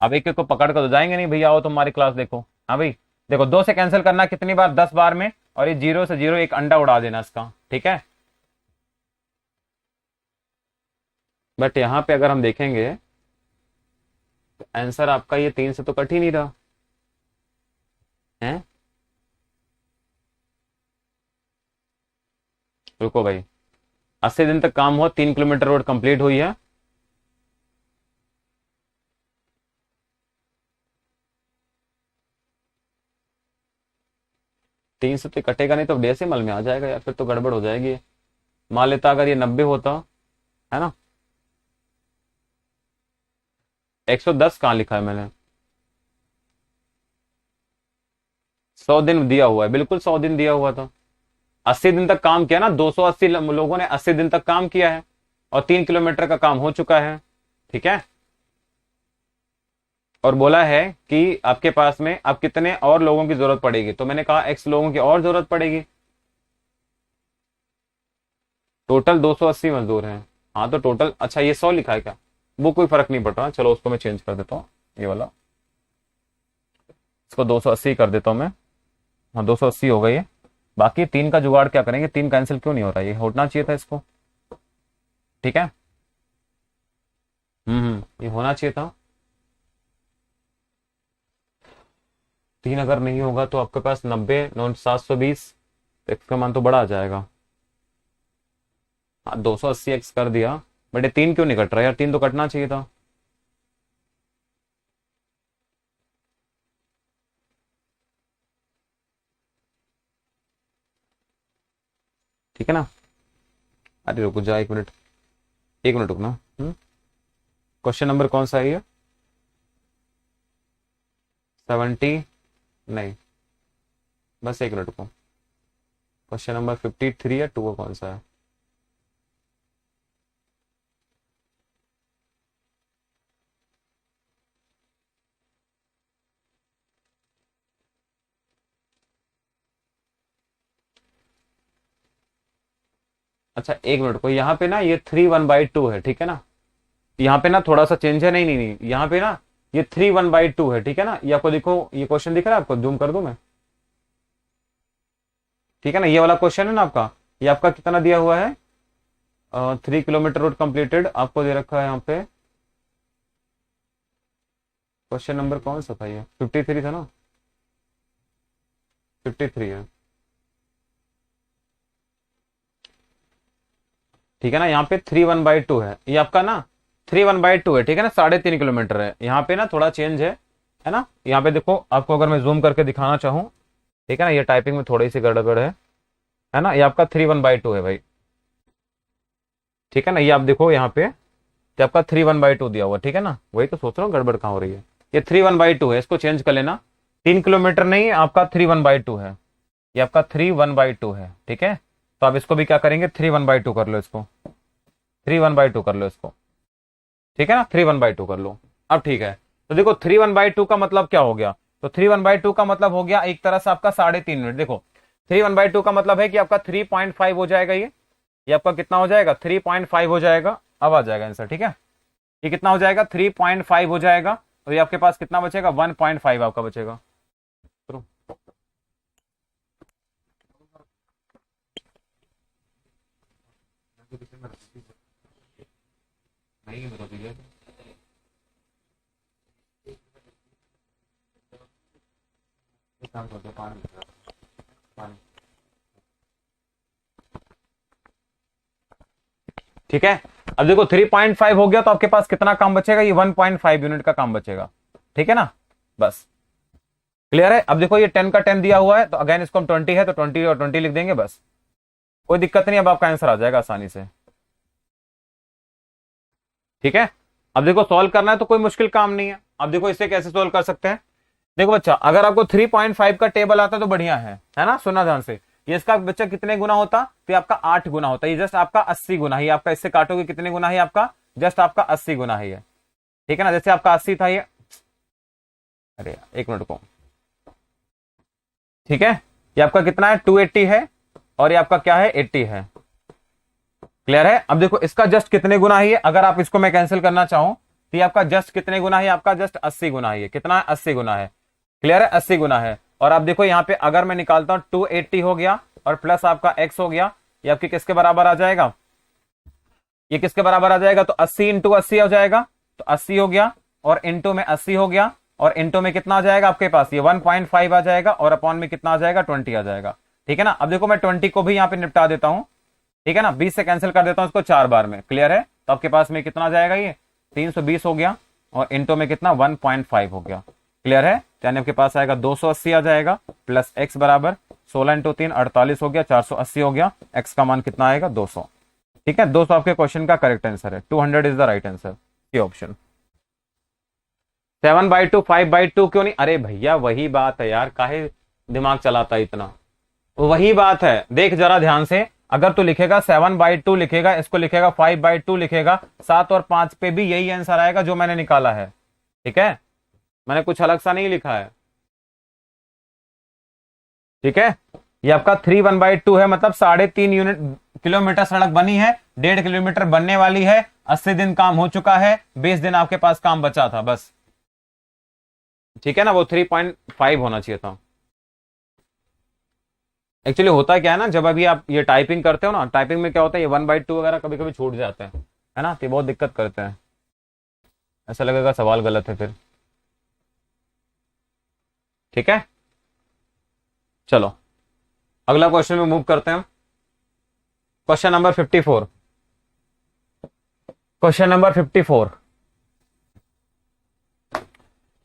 अब एक एक को पकड़ कर तो जाएंगे नहीं, भैया आओ तुम्हारी क्लास देखो। हाँ भाई देखो 2 से कैंसिल करना कितनी बार, 10 बार में, और ये 0 से 0 एक अंडा उड़ा देना इसका, ठीक है। बट यहां पे अगर हम देखेंगे आंसर आपका ये 3 से तो कट ही नहीं रहा है। रुको भाई, 80 दिन तक काम हुआ, 3 किलोमीटर रोड कंप्लीट हुई है। 3 से तो कटेगा नहीं तो डेसिमल में आ जाएगा यार, फिर तो गड़बड़ हो जाएगी। मान लेता अगर ये 90 होता, है ना। 110 कहाँ लिखा है मैंने? 100 दिन दिया हुआ है, बिल्कुल 100 दिन दिया हुआ था। 80 दिन तक काम किया ना, 280 लोगों ने 80 दिन तक काम किया है और 3 किलोमीटर का काम हो चुका है। ठीक है, और बोला है कि आपके पास में अब कितने और लोगों की जरूरत पड़ेगी, तो मैंने कहा x लोगों की और जरूरत पड़ेगी। टोटल 280 मजदूर हैं। हाँ तो टोटल, अच्छा ये 100 लिखा है क्या? वो कोई फर्क नहीं पड़ रहा, चलो उसको मैं चेंज कर देता हूँ, ये वाला, इसको 280 कर देता हूँ मैं। हाँ 280 हो गई है। बाकी 3 का जुगाड़ क्या करेंगे, 3 कैंसिल क्यों नहीं हो रहा, ये होना चाहिए था इसको। ठीक है, ये होना चाहिए था। 3 अगर नहीं होगा तो आपके पास 90 9 720, एक्स का मान तो बड़ा आ जाएगा। हाँ 280 एक्स कर दिया, बट ये 3 क्यों नहीं कट रहा यार, 3 तो कटना चाहिए था। ठीक है ना। अरे रुको जा, 1 मिनट, 1 मिनट रुकना। क्वेश्चन नंबर कौन सा है ये? 70, नहीं, बस 1 मिनट रुको। क्वेश्चन नंबर 53 या 2 कौन सा है? अच्छा 1 मिनट को, यहाँ पे ना ये 3 1/2 है, ठीक है ना। यहाँ पे ना थोड़ा सा चेंज है, नहीं नहीं नहीं, यहाँ पे ना ये 3 1/2 है, ठीक है ना। ये आपको देखो, ये क्वेश्चन दिख रहा है आपको, जूम कर दूं मैं? ठीक है ना, ये वाला क्वेश्चन है ना आपका, ये आपका कितना दिया हुआ है? 3 किलोमीटर रोड कंप्लीटेड आपको दे रखा है यहाँ पे। क्वेश्चन नंबर कौन सा था ये? 53 था ना, 53 है। ठीक है ना, यहाँ पे 3 1/2 है, ये आपका ना 3 1/2 है, ठीक है ना, 3.5 किलोमीटर है। यहाँ पे ना थोड़ा चेंज है ना। यहाँ पे देखो, आपको अगर मैं जूम करके दिखाना चाहूँ, ठीक है ना, ये टाइपिंग में थोड़ी सी गड़बड़ है ना। ये आपका 3 1/2 है भाई, ठीक है ना। ये आप देखो यहाँ पे, ये आपका 3 1/2 दिया हुआ, ठीक है ना। वही तो सोच रहा हूँ गड़बड़ कहाँ हो रही है। ये 3 1/2 है, इसको चेंज कर लेना। 3 किलोमीटर नहीं, आपका 3 1/2 है, ये आपका 3 1/2 है, ठीक है। तो आप इसको भी क्या करेंगे, 3 1/2 कर लो इसको, 3 1/2 कर लो इसको, ठीक है ना, 3 1/2 कर लो। अब ठीक है, तो देखो 3 1/2 का मतलब क्या हो गया, तो 3 1/2 का मतलब हो गया एक तरह से आपका 3.5 मिनट। देखो 3 1/2 का मतलब है कि आपका 3.5 हो जाएगा, ये आपका कितना हो जाएगा, 3.5 हो जाएगा। अब आ जाएगा आंसर, ठीक है। ये कितना हो जाएगा, 3.5 हो जाएगा। तो ये आपके पास कितना बचेगा, 1.5 आपका बचेगा। नहीं बता दीजिए। काम करते पानी पानी, ठीक है। अब देखो 3.5 हो गया तो आपके पास कितना काम बचेगा, ये 1.5 यूनिट का काम बचेगा, ठीक है ना। बस क्लियर है। अब देखो ये 10 का 10 दिया हुआ है, तो अगेन इसको हम 20 है तो 20 और 20 लिख देंगे, बस कोई दिक्कत नहीं। अब आपका आंसर आ जाएगा आसानी से, ठीक है। अब देखो सॉल्व करना है तो कोई मुश्किल काम नहीं है। अब देखो इसे कैसे सॉल्व कर सकते हैं। देखो बच्चा, अगर आपको 3.5 का टेबल आता तो बढ़िया है ना, सुना ध्यान से। ये इसका बच्चा कितने गुना होता, तो ये आपका 8 गुना होता है। ये जस्ट आपका 80 गुना ही, आपका इससे काटोगे कितने गुना है आपका, जस्ट आपका 80 गुना ही है, ठीक है ना। जैसे आपका 80 था ये, अरे 1 मिनट को, ठीक है। ये आपका कितना है, 280 है, और ये आपका क्या है, 80 है। क्लियर है। अब देखो इसका जस्ट कितने गुना ही है, अगर आप इसको मैं कैंसिल करना चाहूं तो ये आपका जस्ट कितने गुना है, आपका जस्ट 80 गुना ही है। कितना है, 80 गुना है। क्लियर है, 80 गुना है। और आप देखो यहाँ पे अगर मैं निकालता हूं, 280 हो गया और प्लस आपका x हो गया, ये आपके किसके बराबर आ जाएगा, ये किसके बराबर आ जाएगा, तो 80 इंटू 80 हो जाएगा, तो 80 हो गया, और इंटू में 80 हो गया, और इंटू में कितना आ जाएगा आपके पास, ये 1.5 आ जाएगा, और अपॉन में कितना आ जाएगा, 20 आ जाएगा, ठीक है ना। अब देखो मैं 20 को भी यहाँ पे निपटा देता हूं, ठीक है ना, 20 से कैंसिल कर देता हूं इसको 4 बार में। क्लियर है। तो आपके पास में कितना आ जाएगा, ये 320 हो गया, और इंटू में कितना 1.5 हो गया। क्लियर है। यानी आपके पास आएगा 280 आ जाएगा, प्लस x बराबर 16 इंटू 3 48 हो गया, 480 हो गया। एक्स का मान कितना आएगा? 200। ठीक है, 200 आपके क्वेश्चन का करेक्ट आंसर है। 200 इज द राइट आंसर, ये ऑप्शन। 7/2 5/2 क्यों नहीं? अरे भैया वही बात है यार, काहे दिमाग चलाता है इतना? वही बात है, देख जरा ध्यान से। अगर तू लिखेगा 7/2 लिखेगा, इसको लिखेगा 5/2 लिखेगा, 7 और 5 पे भी यही आंसर आएगा जो मैंने निकाला है। ठीक है, मैंने कुछ अलग सा नहीं लिखा है। ठीक है, ये आपका 3 1/2 है, मतलब 3.5 यूनिट किलोमीटर सड़क बनी है, 1.5 किलोमीटर बनने वाली है। 80 दिन काम हो चुका है, 20 दिन आपके पास काम बचा था बस। ठीक है ना, वो 3.5 होना चाहिए था। एक्चुअली होता क्या है ना, जब अभी आप ये टाइपिंग करते हो ना, टाइपिंग में क्या होता है, ये 1/2 वगैरह कभी कभी छूट जाते हैं, है ना, तो बहुत दिक्कत करते हैं। ऐसा लगेगा सवाल गलत है फिर। ठीक है, चलो अगला क्वेश्चन में मूव करते हैं। Question number 54। क्वेश्चन नंबर 54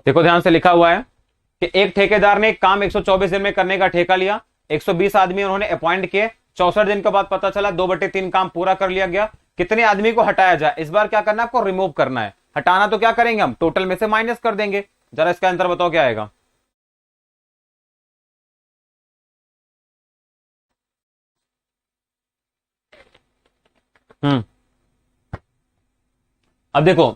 देखो ध्यान से, लिखा हुआ है कि एक ठेकेदार ने एक काम 124 दिन में करने का ठेका लिया। 120 आदमी उन्होंने अपॉइंट किए। 64 दिन के बाद पता चला 2/3 काम पूरा कर लिया गया। कितने आदमी को हटाया जाए? इस बार क्या करना है आपको? रिमूव करना है। हटाना तो क्या करेंगे हम? टोटल में से माइनस कर देंगे। जरा इसका आंसर बताओ क्या आएगा। अब देखो,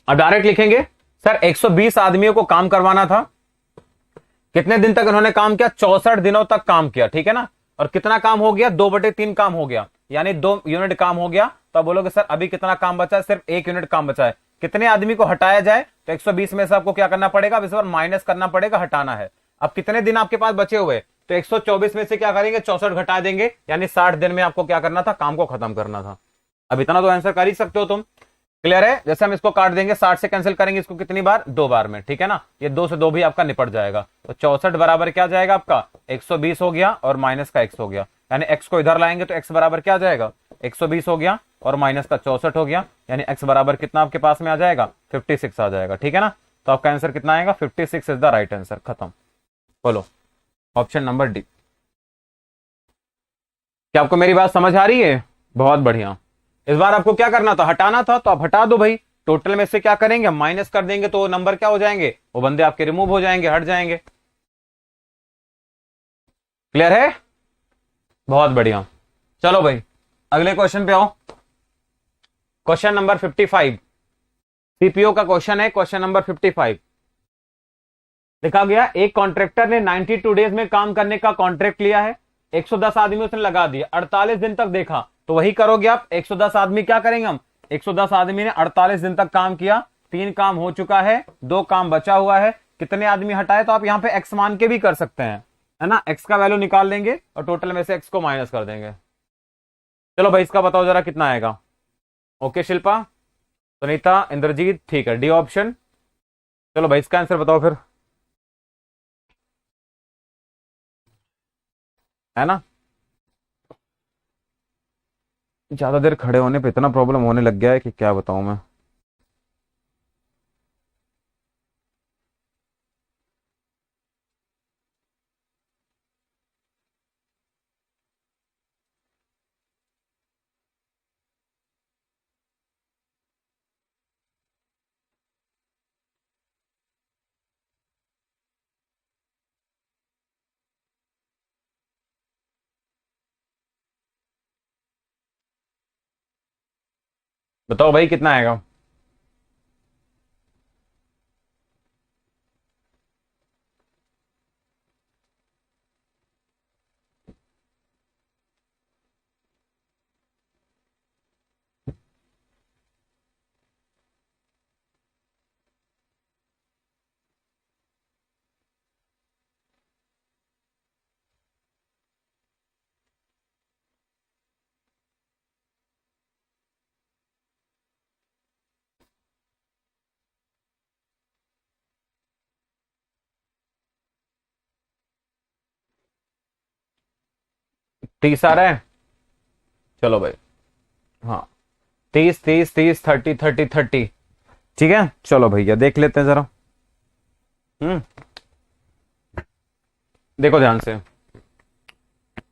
अब डायरेक्ट लिखेंगे सर 120 आदमियों को काम करवाना था। कितने दिन तक उन्होंने काम किया? 64 दिनों तक काम किया। ठीक है ना, और कितना काम हो गया? 2/3 काम हो गया, यानी 2 यूनिट काम हो गया। तो बोलोगे सर अभी कितना काम बचा है? सिर्फ 1 यूनिट काम बचा है। कितने आदमी को हटाया जाए? तो 120 में से आपको क्या करना पड़ेगा? अब इस बार माइनस करना पड़ेगा, हटाना है। अब कितने दिन आपके पास बचे हुए? तो 124 में से क्या करेंगे? 64 घटा देंगे, यानी 60 दिन में आपको क्या करना था? काम को खत्म करना था। अब इतना तो आंसर कर ही सकते हो तुम। क्लियर है? जैसे हम इसको काट देंगे, 60 से कैंसिल करेंगे इसको कितनी बार? 2 बार में। ठीक है ना, ये 2 से 2 भी आपका निपट जाएगा। तो 64 बराबर क्या जाएगा आपका? 120 हो गया और माइनस का x हो गया, यानी x को इधर लाएंगे तो x बराबर क्या जाएगा? 120 हो गया और माइनस का 64 हो गया, यानी x बराबर कितना आपके पास में आ जाएगा? 56 आ जाएगा। ठीक है ना, तो आपका आंसर कितना आएगा? 56 इज द राइट आंसर। खत्म। बोलो ऑप्शन नंबर डी। क्या आपको मेरी बात समझ आ रही है? बहुत बढ़िया। इस बार आपको क्या करना था? हटाना था, तो आप हटा दो भाई। टोटल में से क्या करेंगे? माइनस कर देंगे, तो नंबर क्या हो जाएंगे? वो बंदे आपके रिमूव हो जाएंगे, हट जाएंगे। क्लियर है? बहुत बढ़िया। चलो भाई अगले क्वेश्चन पे आओ। क्वेश्चन नंबर 55 सीपीओ का क्वेश्चन है। क्वेश्चन नंबर 55 लिखा गया, एक कॉन्ट्रैक्टर ने 92 डेज में काम करने का कॉन्ट्रैक्ट लिया है। 110 आदमी उसने लगा दिया, 48 दिन तक देखा। तो वही करोगे आप। 110 आदमी क्या करेंगे हम? 110 आदमी ने 48 दिन तक काम किया, 3 काम हो चुका है, 2 काम बचा हुआ है। कितने आदमी हटाए? तो आप यहां पे एक्स मान के भी कर सकते हैं, है ना। एक्स का वैल्यू निकाल लेंगे और टोटल में से एक्स को माइनस कर देंगे। चलो भाई इसका बताओ जरा कितना आएगा। ओके शिल्पा, सुनीता, इंद्रजीत, ठीक है, डी ऑप्शन। चलो भाई इसका आंसर बताओ फिर, है ना। ज्यादा देर खड़े होने पे इतना प्रॉब्लम होने लग गया है कि क्या बताऊं मैं। बताओ भाई कितना आएगा। तीस आ रहा है। चलो भाई, हाँ 30 30 30 30 30 30। ठीक है, चलो भैया देख लेते हैं जरा। हम्म देखो ध्यान से,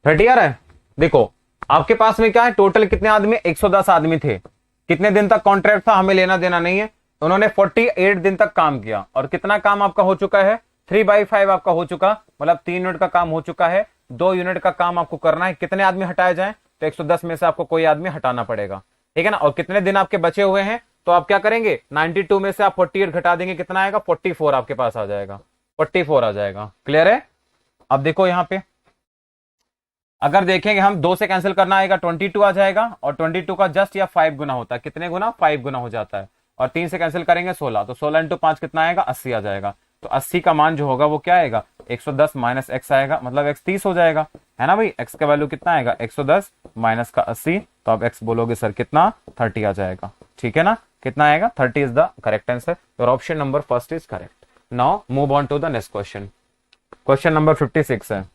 30 आ रहा है। देखो आपके पास में क्या है, टोटल कितने आदमी, 110 आदमी थे। कितने दिन तक कॉन्ट्रैक्ट था, हमें लेना देना नहीं है। उन्होंने 48 दिन तक काम किया और कितना काम आपका हो चुका है, 3/5 आपका हो चुका, मतलब 3 यूनिट का काम हो चुका है। 2 यूनिट का काम आपको करना है। कितने आदमी हटाए जाएं, तो 110 में से आपको कोई आदमी हटाना पड़ेगा, ठीक है ना। और कितने दिन आपके बचे हुए हैं, तो आप क्या करेंगे, 92 में से आप 48 घटा देंगे, कितना आएगा, 44 आपके पास आ जाएगा, 44 आ जाएगा। क्लियर है। अब देखो यहां पे अगर देखेंगे हम, 2 से कैंसिल करना आएगा, 22 आ जाएगा। और 22 का जस्ट या 5 गुना होता है, कितने गुना, 5 गुना हो जाता है। और 3 से कैंसिल करेंगे 16, तो 16 इंटू 5 कितना आएगा, 80 आ जाएगा। तो 80 का मान जो होगा वो क्या आएगा, 110 माइनस एक्स आएगा, मतलब एक्स 30 हो जाएगा, है ना भाई। एक्स का वैल्यू कितना आएगा, 110 माइनस का 80, तो आप एक्स बोलोगे सर कितना, 30 आ जाएगा, ठीक है ना। कितना आएगा, 30 is the correct answer. Your option number first is correct. Now move on to the next question. Question number 56 है।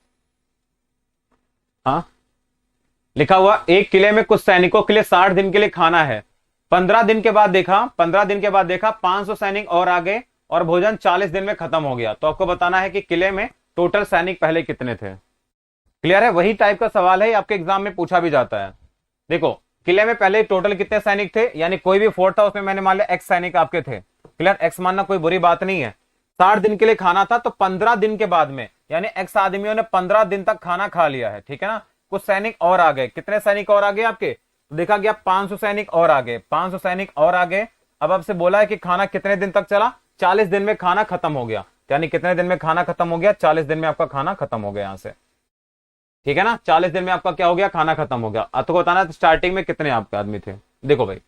हाँ, लिखा हुआ, एक किले में कुछ सैनिकों के लिए 60 दिन के लिए खाना है। 15 दिन के बाद देखा 500 सैनिक और आ गए और भोजन 40 दिन में खत्म हो गया। तो आपको बताना है कि किले में टोटल सैनिक पहले कितने थे। क्लियर है। वही टाइप का सवाल है, आपके एग्जाम में पूछा भी जाता है। देखो किले में पहले टोटल कितने सैनिक थे, यानी कोई भी फोर्ट था उसमें मैंने मान लिया एक्स सैनिक आपके थे। क्लियर, एक्स मानना कोई बुरी बात नहीं है। 60 दिन के लिए खाना था, तो 15 दिन के बाद में यानी एक्स आदमियों ने 15 दिन तक खाना खा लिया है, ठीक है ना। कुछ सैनिक और आ गए। कितने सैनिक और आ गए आपके, तो देखा गया 500 सैनिक और आ गए, 500 सैनिक और आ गए। अब आपसे बोला है कि खाना कितने दिन तक चला, 40 दिन में खाना खत्म हो गया। यानी कितने दिन में खाना खत्म हो गया, 40 दिन में आपका खाना खत्म हो गया यहां से, ठीक है ना। 40 दिन में आपका क्या हो गया, खाना खत्म हो गया। आपको बताना स्टार्टिंग में कितने आपके आदमी थे। देखो भाई,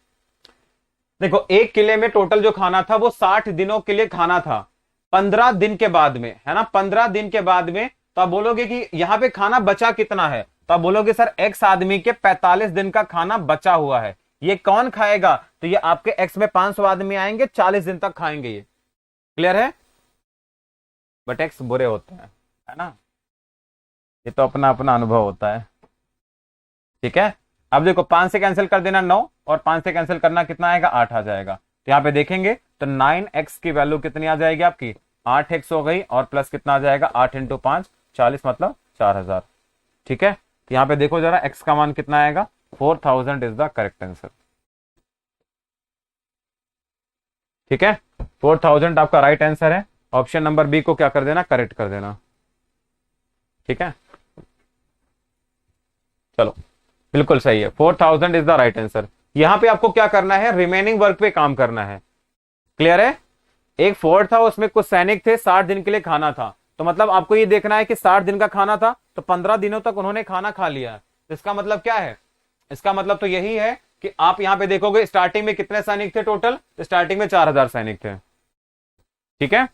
देखो एक किले में टोटल जो खाना था वो 60 दिनों के लिए खाना था। 15 दिन के बाद में, है ना, 15 दिन के बाद में, तो आप बोलोगे कि यहां पे खाना बचा कितना है, तो आप बोलोगे सर एक्स आदमी के 45 दिन का खाना बचा हुआ है। ये कौन खाएगा, तो ये आपके एक्स में 500 आदमी आएंगे, 40 दिन तक खाएंगे ये। क्लियर है। बट एक्स बुरे होते हैं, है ना, ये तो अपना अपना अनुभव होता है, ठीक है। अब देखो 5 से कैंसिल कर देना 9, और 5 से कैंसिल करना कितना आएगा, 8 आ जाएगा। तो यहां पे देखेंगे तो 9x की वैल्यू कितनी आ जाएगी आपकी, 8x हो गई, और प्लस कितना आ जाएगा, 8 इंटू 5 40, मतलब 4000, ठीक है। तो यहां पे देखो जरा x का मान कितना आएगा, 4000 इज द करेक्ट आंसर, ठीक है। 4000 आपका राइट आंसर है। ऑप्शन नंबर बी को क्या कर देना, करेक्ट कर देना, ठीक है। चलो बिल्कुल सही है, 4000 इज द राइट आंसर। यहां पे आपको क्या करना है, रिमेनिंग वर्क पे काम करना है। क्लियर है। एक फोर्ट था, उसमें कुछ सैनिक थे, 60 दिन के लिए खाना था। तो मतलब आपको ये देखना है कि 60 दिन का खाना था, तो 15 दिनों तक उन्होंने खाना खा लिया है। तो इसका मतलब क्या है, इसका मतलब तो यही है कि आप यहां पे देखोगे स्टार्टिंग में कितने सैनिक थे टोटल, तो स्टार्टिंग में 4000 सैनिक थे, ठीक है।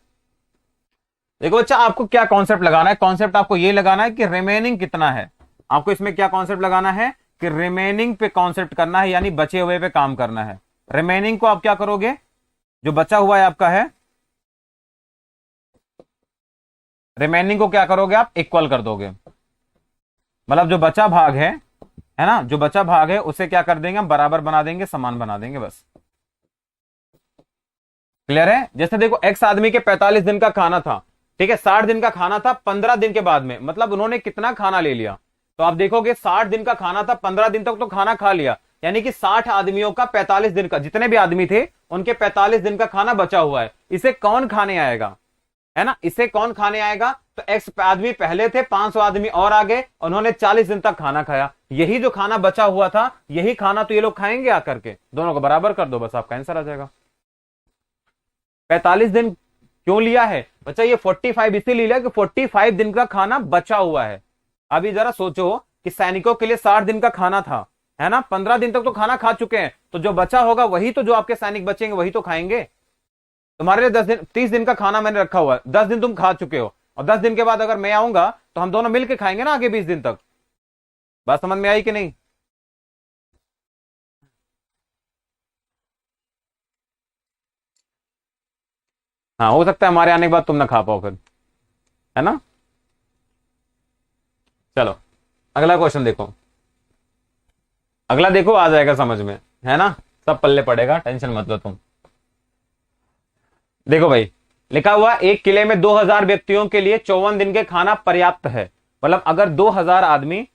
देखो अच्छा, आपको क्या कॉन्सेप्ट लगाना है, कॉन्सेप्ट आपको ये लगाना है कि रिमेनिंग कितना है। आपको इसमें क्या कॉन्सेप्ट लगाना है कि रिमेनिंग पे कॉन्सेप्ट करना है, यानी बचे हुए पे काम करना है। रिमेनिंग को आप क्या करोगे, जो बचा हुआ है आपका है, रिमेनिंग को क्या करोगे आप, इक्वल कर दोगे। मतलब जो बचा भाग है ना, जो बचा भाग है उसे क्या कर देंगे हम, बराबर बना देंगे, समान बना देंगे, बस। क्लियर है। जैसे देखो एक्स आदमी के 45 दिन का खाना था, ठीक है, 60 दिन का खाना था 15 दिन के बाद में, मतलब उन्होंने कितना खाना ले लिया। तो आप देखोगे 60 दिन का खाना था, 15 दिन तक तो खाना खा लिया, यानी कि 60 आदमियों का 45 दिन का, जितने भी आदमी थे उनके 45 दिन का खाना बचा हुआ है। इसे कौन खाने आएगा, है ना, इसे कौन खाने आएगा, तो एक्स आदमी पहले थे, 500 आदमी और आ गए, उन्होंने 40 दिन तक खाना खाया। यही जो खाना बचा हुआ था, यही खाना तो ये लोग खाएंगे आकर के। दोनों को बराबर कर दो, बस आपका आंसर आ जाएगा। 45 दिन क्यों लिया है बच्चा, ये 45 इसीलिए लिया कि 45 दिन का खाना बचा हुआ है। अभी जरा सोचो कि सैनिकों के लिए 60 दिन का खाना था, है ना, 15 दिन तक तो खाना खा चुके हैं, तो जो बचा होगा वही तो, जो आपके सैनिक बचेंगे वही तो खाएंगे। तुम्हारे लिए 10 दिन 30 दिन का खाना मैंने रखा हुआ है, 10 दिन तुम खा चुके हो, और 10 दिन के बाद अगर मैं आऊंगा तो हम दोनों मिलकर खाएंगे ना आगे 20 दिन तक। बात समझ में आई कि नहीं। हाँ, हो सकता है हमारे आने के बाद तुम ना खा पाओ फिर, है ना। चलो अगला क्वेश्चन देखो, अगला देखो, आ जाएगा समझ में, है ना, सब पल्ले पड़ेगा, टेंशन मत लो तुम। देखो भाई, लिखा हुआ एक किले में 2000 व्यक्तियों के लिए 54 दिन के खाना पर्याप्त है। मतलब अगर 2000 आदमी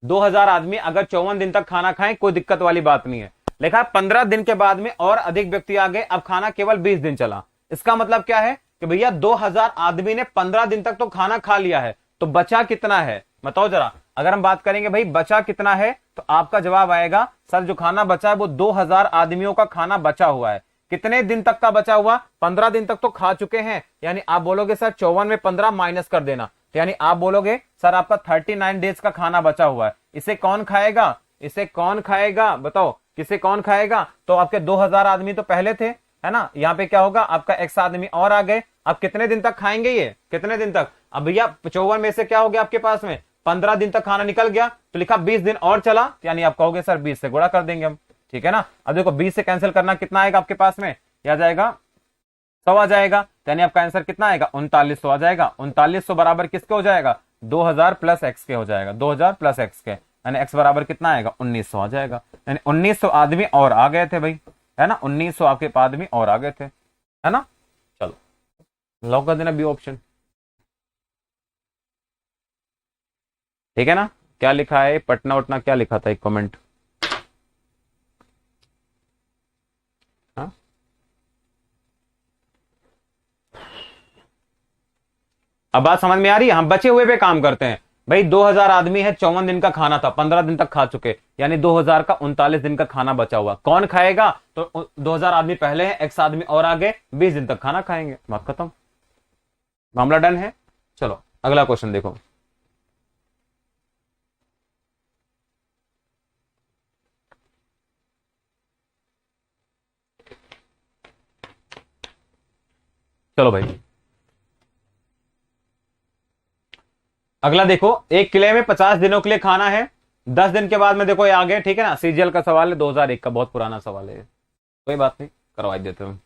2000 आदमी अगर 54 दिन तक खाना खाएं कोई दिक्कत वाली बात नहीं है। लिखा 15 दिन के बाद में और अधिक व्यक्ति आ गए, अब खाना केवल 20 दिन चला। इसका मतलब क्या है कि भैया 2000 आदमी ने 15 दिन तक तो खाना खा लिया है, तो बचा कितना है बताओ जरा। अगर हम बात करेंगे भाई बचा कितना है, तो आपका जवाब आएगा सर जो खाना बचा है वो 2000 आदमियों का खाना बचा हुआ है। कितने दिन तक का बचा हुआ, 15 दिन तक तो खा चुके हैं, यानी आप बोलोगे सर 54 में 15 माइनस कर देना, तो यानी आप बोलोगे सर आपका 39 डेज का खाना बचा हुआ है। इसे कौन खाएगा, इसे कौन खाएगा बताओ, किसे कौन खाएगा। तो आपके 2000 आदमी तो पहले थे, है ना, यहाँ पे क्या होगा आपका एक्स आदमी और आ गए। अब कितने दिन तक खाएंगे ये, कितने दिन तक। अब भैया 54 में से क्या हो गया आपके पास में 15 दिन तक खाना निकल गया, तो लिखा 20 दिन और चला, यानी आप कहोगे सर 20 से गुणा कर देंगे हम, ठीक है ना। अब देखो 20 से कैंसिल करना कितना आएगा आपके पास में, क्या जाएगा 100 आ जाएगा, यानी आपका आंसर कितना आएगा 3900 आ जाएगा। 3900 बराबर किसके हो जाएगा 2000 प्लस एक्स के हो जाएगा, 2000 प्लस एक्स के, यानी एक्स बराबर कितना आएगा 1900 आ जाएगा। यानी 1900 आदमी और आ गए थे भाई, है ना, 1900 आपके आदमी और आ गए थे, है ना। चलो लॉक कर देना बी ऑप्शन, ठीक है ना। क्या लिखा है पटना वटना क्या लिखा था एक कमेंट, हाँ अब बात समझ में आ रही है। हम बचे हुए पे काम करते हैं भाई। 2000 आदमी है, 54 दिन का खाना था, 15 दिन तक खा चुके, यानी 2000 का 39 दिन का खाना बचा हुआ। कौन खाएगा, तो 2000 आदमी पहले हैं, एक्स आदमी और आगे 20 दिन तक खाना खाएंगे, बात खत्म, मामला डन है। चलो अगला क्वेश्चन देखो। चलो भाई अगला देखो, एक किले में 50 दिनों के लिए खाना है, 10 दिन के बाद में देखो ये आ गए, ठीक है ना। सीजीएल का सवाल है 2001 का, बहुत पुराना सवाल है, कोई बात नहीं करवा देते हैं।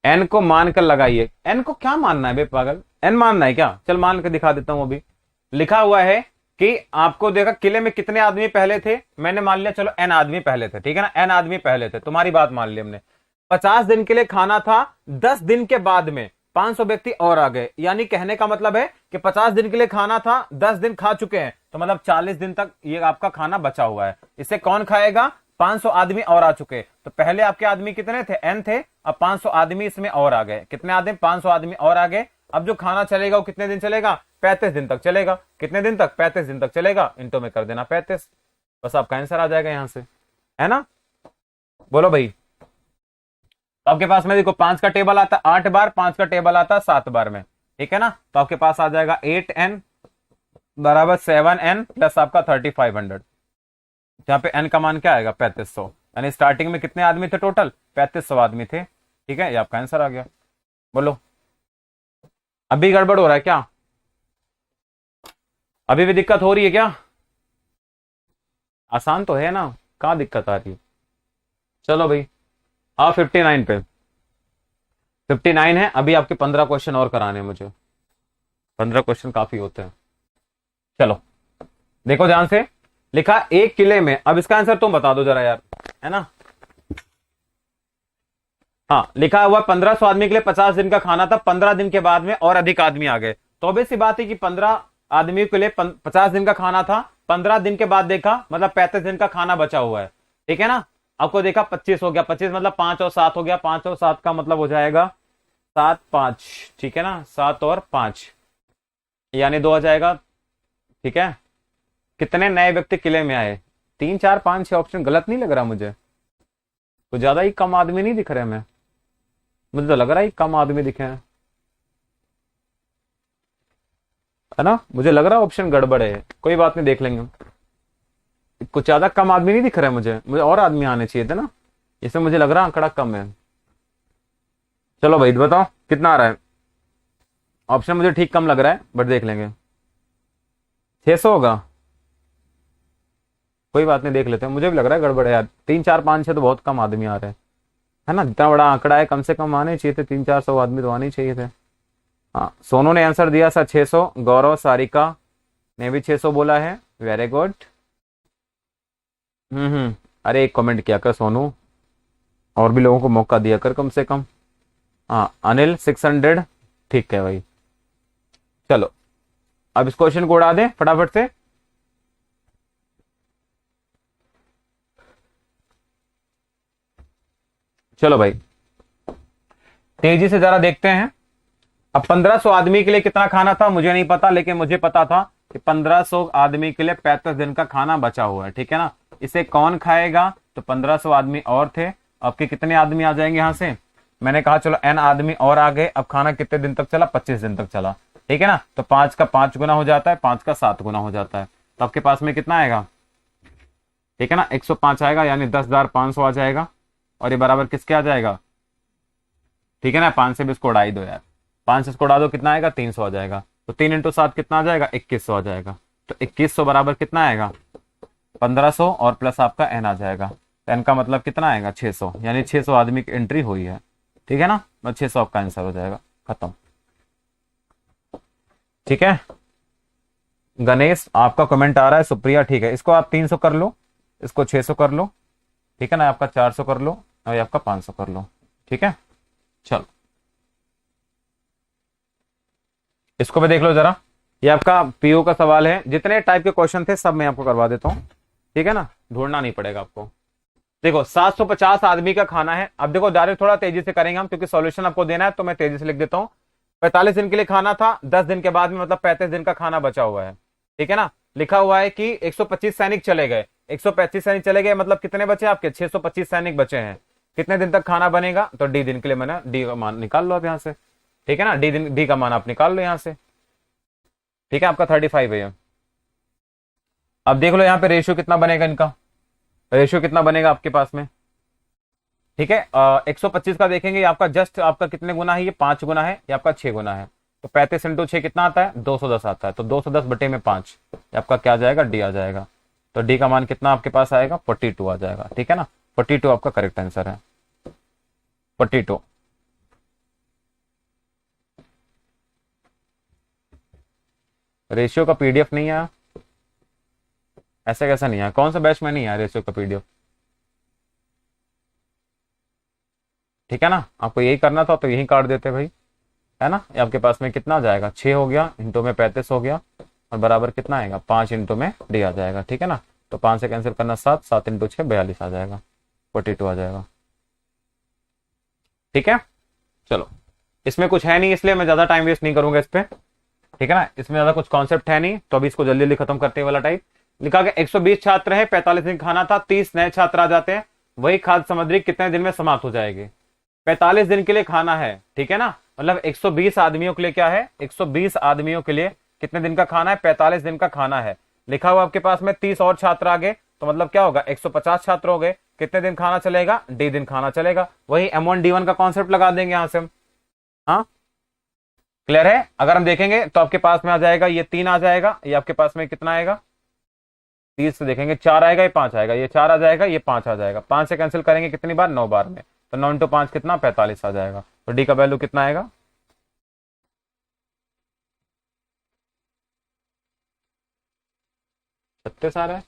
एन को मानकर लगाइए, एन को क्या मानना है बे पागल, एन मानना है क्या, चल मान कर दिखा देता हूं। अभी लिखा हुआ है कि आपको देखा किले में कितने आदमी पहले थे, मैंने मान लिया चलो एन आदमी पहले थे, ठीक है ना, एन आदमी पहले थे, तुम्हारी बात मान ली हमने। 50 दिन के लिए खाना था, 10 दिन के बाद में 500 व्यक्ति और आ गए, यानी कहने का मतलब है कि 50 दिन के लिए खाना था, 10 दिन खा चुके हैं, तो मतलब 40 दिन तक ये आपका खाना बचा हुआ है। इसे कौन खाएगा, 500 आदमी और आ चुके, तो पहले आपके आदमी कितने थे एन थे, अब 500 आदमी इसमें और आ गए, कितने आदमी 500 आदमी और आ गए। अब जो खाना चलेगा वो कितने दिन चलेगा 35 दिन तक चलेगा, कितने दिन तक 35 दिन तक चलेगा, इंटो में कर देना 35, बस आपका आंसर आ जाएगा यहां से, है ना। बोलो भाई, तो आपके पास में देखो 5 का टेबल आता है 8 बार, 5 का टेबल आता है 7 बार में, ठीक है ना। तो आपके पास आ जाएगा 8n बराबर 7n प्लस आपका 3500, जहां पे n का मान क्या आएगा 3500, यानी स्टार्टिंग में कितने आदमी थे टोटल 3500 आदमी थे, ठीक है, ये आपका आंसर आ गया। बोलो अभी गड़बड़ हो रहा है क्या, अभी भी दिक्कत हो रही है क्या, आसान तो है ना, कहां दिक्कत आ रही है। चलो भाई आओ 59 पे, 59 है, अभी आपके 15 क्वेश्चन और कराने हैं मुझे, 15 क्वेश्चन काफी होते हैं। चलो देखो ध्यान से, लिखा एक किले में, अब इसका आंसर तुम बता दो जरा यार, है ना। हाँ लिखा हुआ 1500 आदमी के लिए 50 दिन का खाना था, 15 दिन के बाद में और अधिक आदमी आ गए, तो obvious सी बात है कि 15 आदमी के लिए 50 दिन का खाना था, 15 दिन के बाद देखा मतलब 35 दिन का खाना बचा हुआ है, ठीक है ना। आपको देखा 25 हो गया, 25 मतलब 5 और 7 हो गया, 5 और 7 का मतलब हो जाएगा 7 5, ठीक है ना, 7 और 5 यानी 2 आ जाएगा, ठीक है। कितने नए व्यक्ति किले में आए, 3 4 5 6 ऑप्शन गलत नहीं लग रहा मुझे, तो ज्यादा ही कम आदमी नहीं दिख रहे, मैं मुझे तो लग रहा है कम आदमी दिखे हैं, है ना, मुझे लग रहा है ऑप्शन गड़बड़ है, कोई बात नहीं देख लेंगे। कुछ ज्यादा कम आदमी नहीं दिख रहा है मुझे, मुझे और आदमी आने चाहिए थे ना, इसमें मुझे लग रहा है आंकड़ा कम है। चलो भाई बताओ कितना आ रहा है, ऑप्शन मुझे ठीक कम लग रहा है बट देख लेंगे, 600 होगा, कोई बात नहीं देख लेते हैं, मुझे भी लग रहा है गड़बड़ है यार, 3 4 5 6 तो बहुत कम आदमी आ रहे हैं, है ना, इतना बड़ा आंकड़ा है, कम से कम आने चाहिए थे 300 400 आदमी तो आने चाहिए थे। हाँ सोनू ने आंसर दिया सर 600, गौरव सारिका ने भी 600 बोला है, वेरी गुड। अरे एक कमेंट किया कर सोनू, और भी लोगों को मौका दिया कर कम से कम। हाँ अनिल 600, ठीक है भाई। चलो अब इस क्वेश्चन को उड़ा दें फटाफट से, चलो भाई तेजी से जरा देखते हैं। अब 1500 आदमी के लिए कितना खाना था मुझे नहीं पता, लेकिन मुझे पता था कि 1500 आदमी के लिए 35 दिन का खाना बचा हुआ है, ठीक है ना। इसे कौन खाएगा, तो 1500 आदमी और थे, आपके कितने आदमी आ जाएंगे यहां से, मैंने कहा चलो n आदमी और आ गए। अब खाना कितने दिन तक चला, 25 दिन तक चला, ठीक है ना। तो 5 का 5 गुना हो जाता है, 5 का 7 गुना हो जाता है, तो आपके पास में कितना आएगा, ठीक है ना, 105 आएगा, यानी 10,500 आ जाएगा। और ये बराबर किसके आ जाएगा, ठीक है ना, 5 से भी इसको उड़ा ही दो यार, 5 से इसको उड़ा दो, कितना आएगा, 300 आ जाएगा। तो 3 इंटू 7 कितना आ जाएगा, 2100 आ जाएगा। तो 2100 बराबर कितना आएगा, 1500 और प्लस आपका n आ जाएगा। तो n का मतलब कितना आएगा, 600, यानी 600 आदमी की एंट्री हुई है, ठीक है ना। बस 600 आपका आंसर हो जाएगा, खत्म। ठीक है गणेश, आपका कमेंट आ रहा है, सुप्रिया ठीक है, इसको आप 300 कर लो, इसको 600 कर लो, ठीक है ना, आपका 400 कर लो और आपका 500 कर लो, ठीक है। चलो इसको भी देख लो जरा, ये आपका पीओ का सवाल है, जितने टाइप के क्वेश्चन थे सब मैं आपको करवा देता हूं, ठीक है ना, ढूंढना नहीं पड़ेगा आपको। देखो 750 आदमी का खाना है। अब देखो डायरेक्ट थोड़ा तेजी से करेंगे हम, क्योंकि सॉल्यूशन आपको देना है, तो मैं तेजी से लिख देता हूं। 45 दिन के लिए खाना था, 10 दिन के बाद में मतलब 35 दिन का खाना बचा हुआ है, ठीक है ना। लिखा हुआ है कि 125 सैनिक चले गए, 125 सैनिक चले गए मतलब कितने बचे आपके, 625 सैनिक बचे हैं। कितने दिन तक खाना बनेगा, तो डी दिन के लिए मैंने डी का मान निकाल लो आप यहां से, ठीक है ना, डी का मान आप निकाल लो यहां से, ठीक है, आपका 35 है ये। अब देख लो यहाँ पे रेशियो कितना बनेगा इनका, रेशियो कितना बनेगा आपके पास में, ठीक है। 125 का देखेंगे, आपका जस्ट आपका कितने गुना है, ये 5 गुना है, ये आपका 6 गुना है। तो 35 इंटू 6 कितना आता है, 210 आता है। तो 210 बटे में 5, आपका क्या आ जाएगा, डी आ जाएगा। तो डी का मान कितना आपके पास आएगा, 42 आ जाएगा, ठीक है ना। 42 आपका करेक्ट आंसर है, 42। रेशियो का पीडीएफ नहीं आया, ऐसा कैसा नहीं आया, कौन सा बैच में नहीं आया रेशियो का पीडीएफ, ठीक है ना। आपको यही करना था तो यही काट देते भाई, है ना। ये आपके पास में कितना आ जाएगा, 6 हो गया, इंटू में 35 हो गया, और बराबर कितना आएगा, 5 इंटू में डी आ जाएगा, ठीक है ना। तो 5 से कैंसिल करना 7, 7 इंटू 6 42 आ जाएगा, 42 आ जाएगा, ठीक है। चलो इसमें कुछ है नहीं, इसलिए मैं ज्यादा टाइम वेस्ट नहीं करूंगा इस पे, ठीक है ना। इसमें ज्यादा कुछ कॉन्सेप्ट है नहीं, तो अभी इसको जल्दी जल्दी खत्म करते वाला टाइप। लिखा गया 120 छात्र है, 45 दिन खाना था, 30 नए छात्र आ जाते हैं, वही खाद्य सामग्री कितने दिन में समाप्त हो जाएगी। 45 दिन के लिए खाना है, ठीक है ना, मतलब 120 आदमियों के लिए क्या है, 120 आदमियों के लिए कितने दिन का खाना है, 45 दिन का खाना है। लिखा हुआ आपके पास में 30 और छात्र आ गए, तो मतलब क्या होगा, 150 छात्र हो गए, कितने दिन खाना चलेगा, डी दिन खाना चलेगा। वही M1D1 का कॉन्सेप्ट लगा देंगे यहां से हम, हाँ क्लियर है। अगर हम देखेंगे तो आपके पास में आ जाएगा, ये 3 आ जाएगा, ये आपके पास में कितना आएगा, 30 से देखेंगे 4 आएगा, ये 5 आएगा, ये 4 आ जाएगा, ये 5 आ जाएगा। 5 से कैंसिल करेंगे कितनी बार, 9 बार में, तो 9 इंटू 5 कितना, 45 आ जाएगा। तो डी का वैल्यू कितना आएगा, 36 आ रहा है।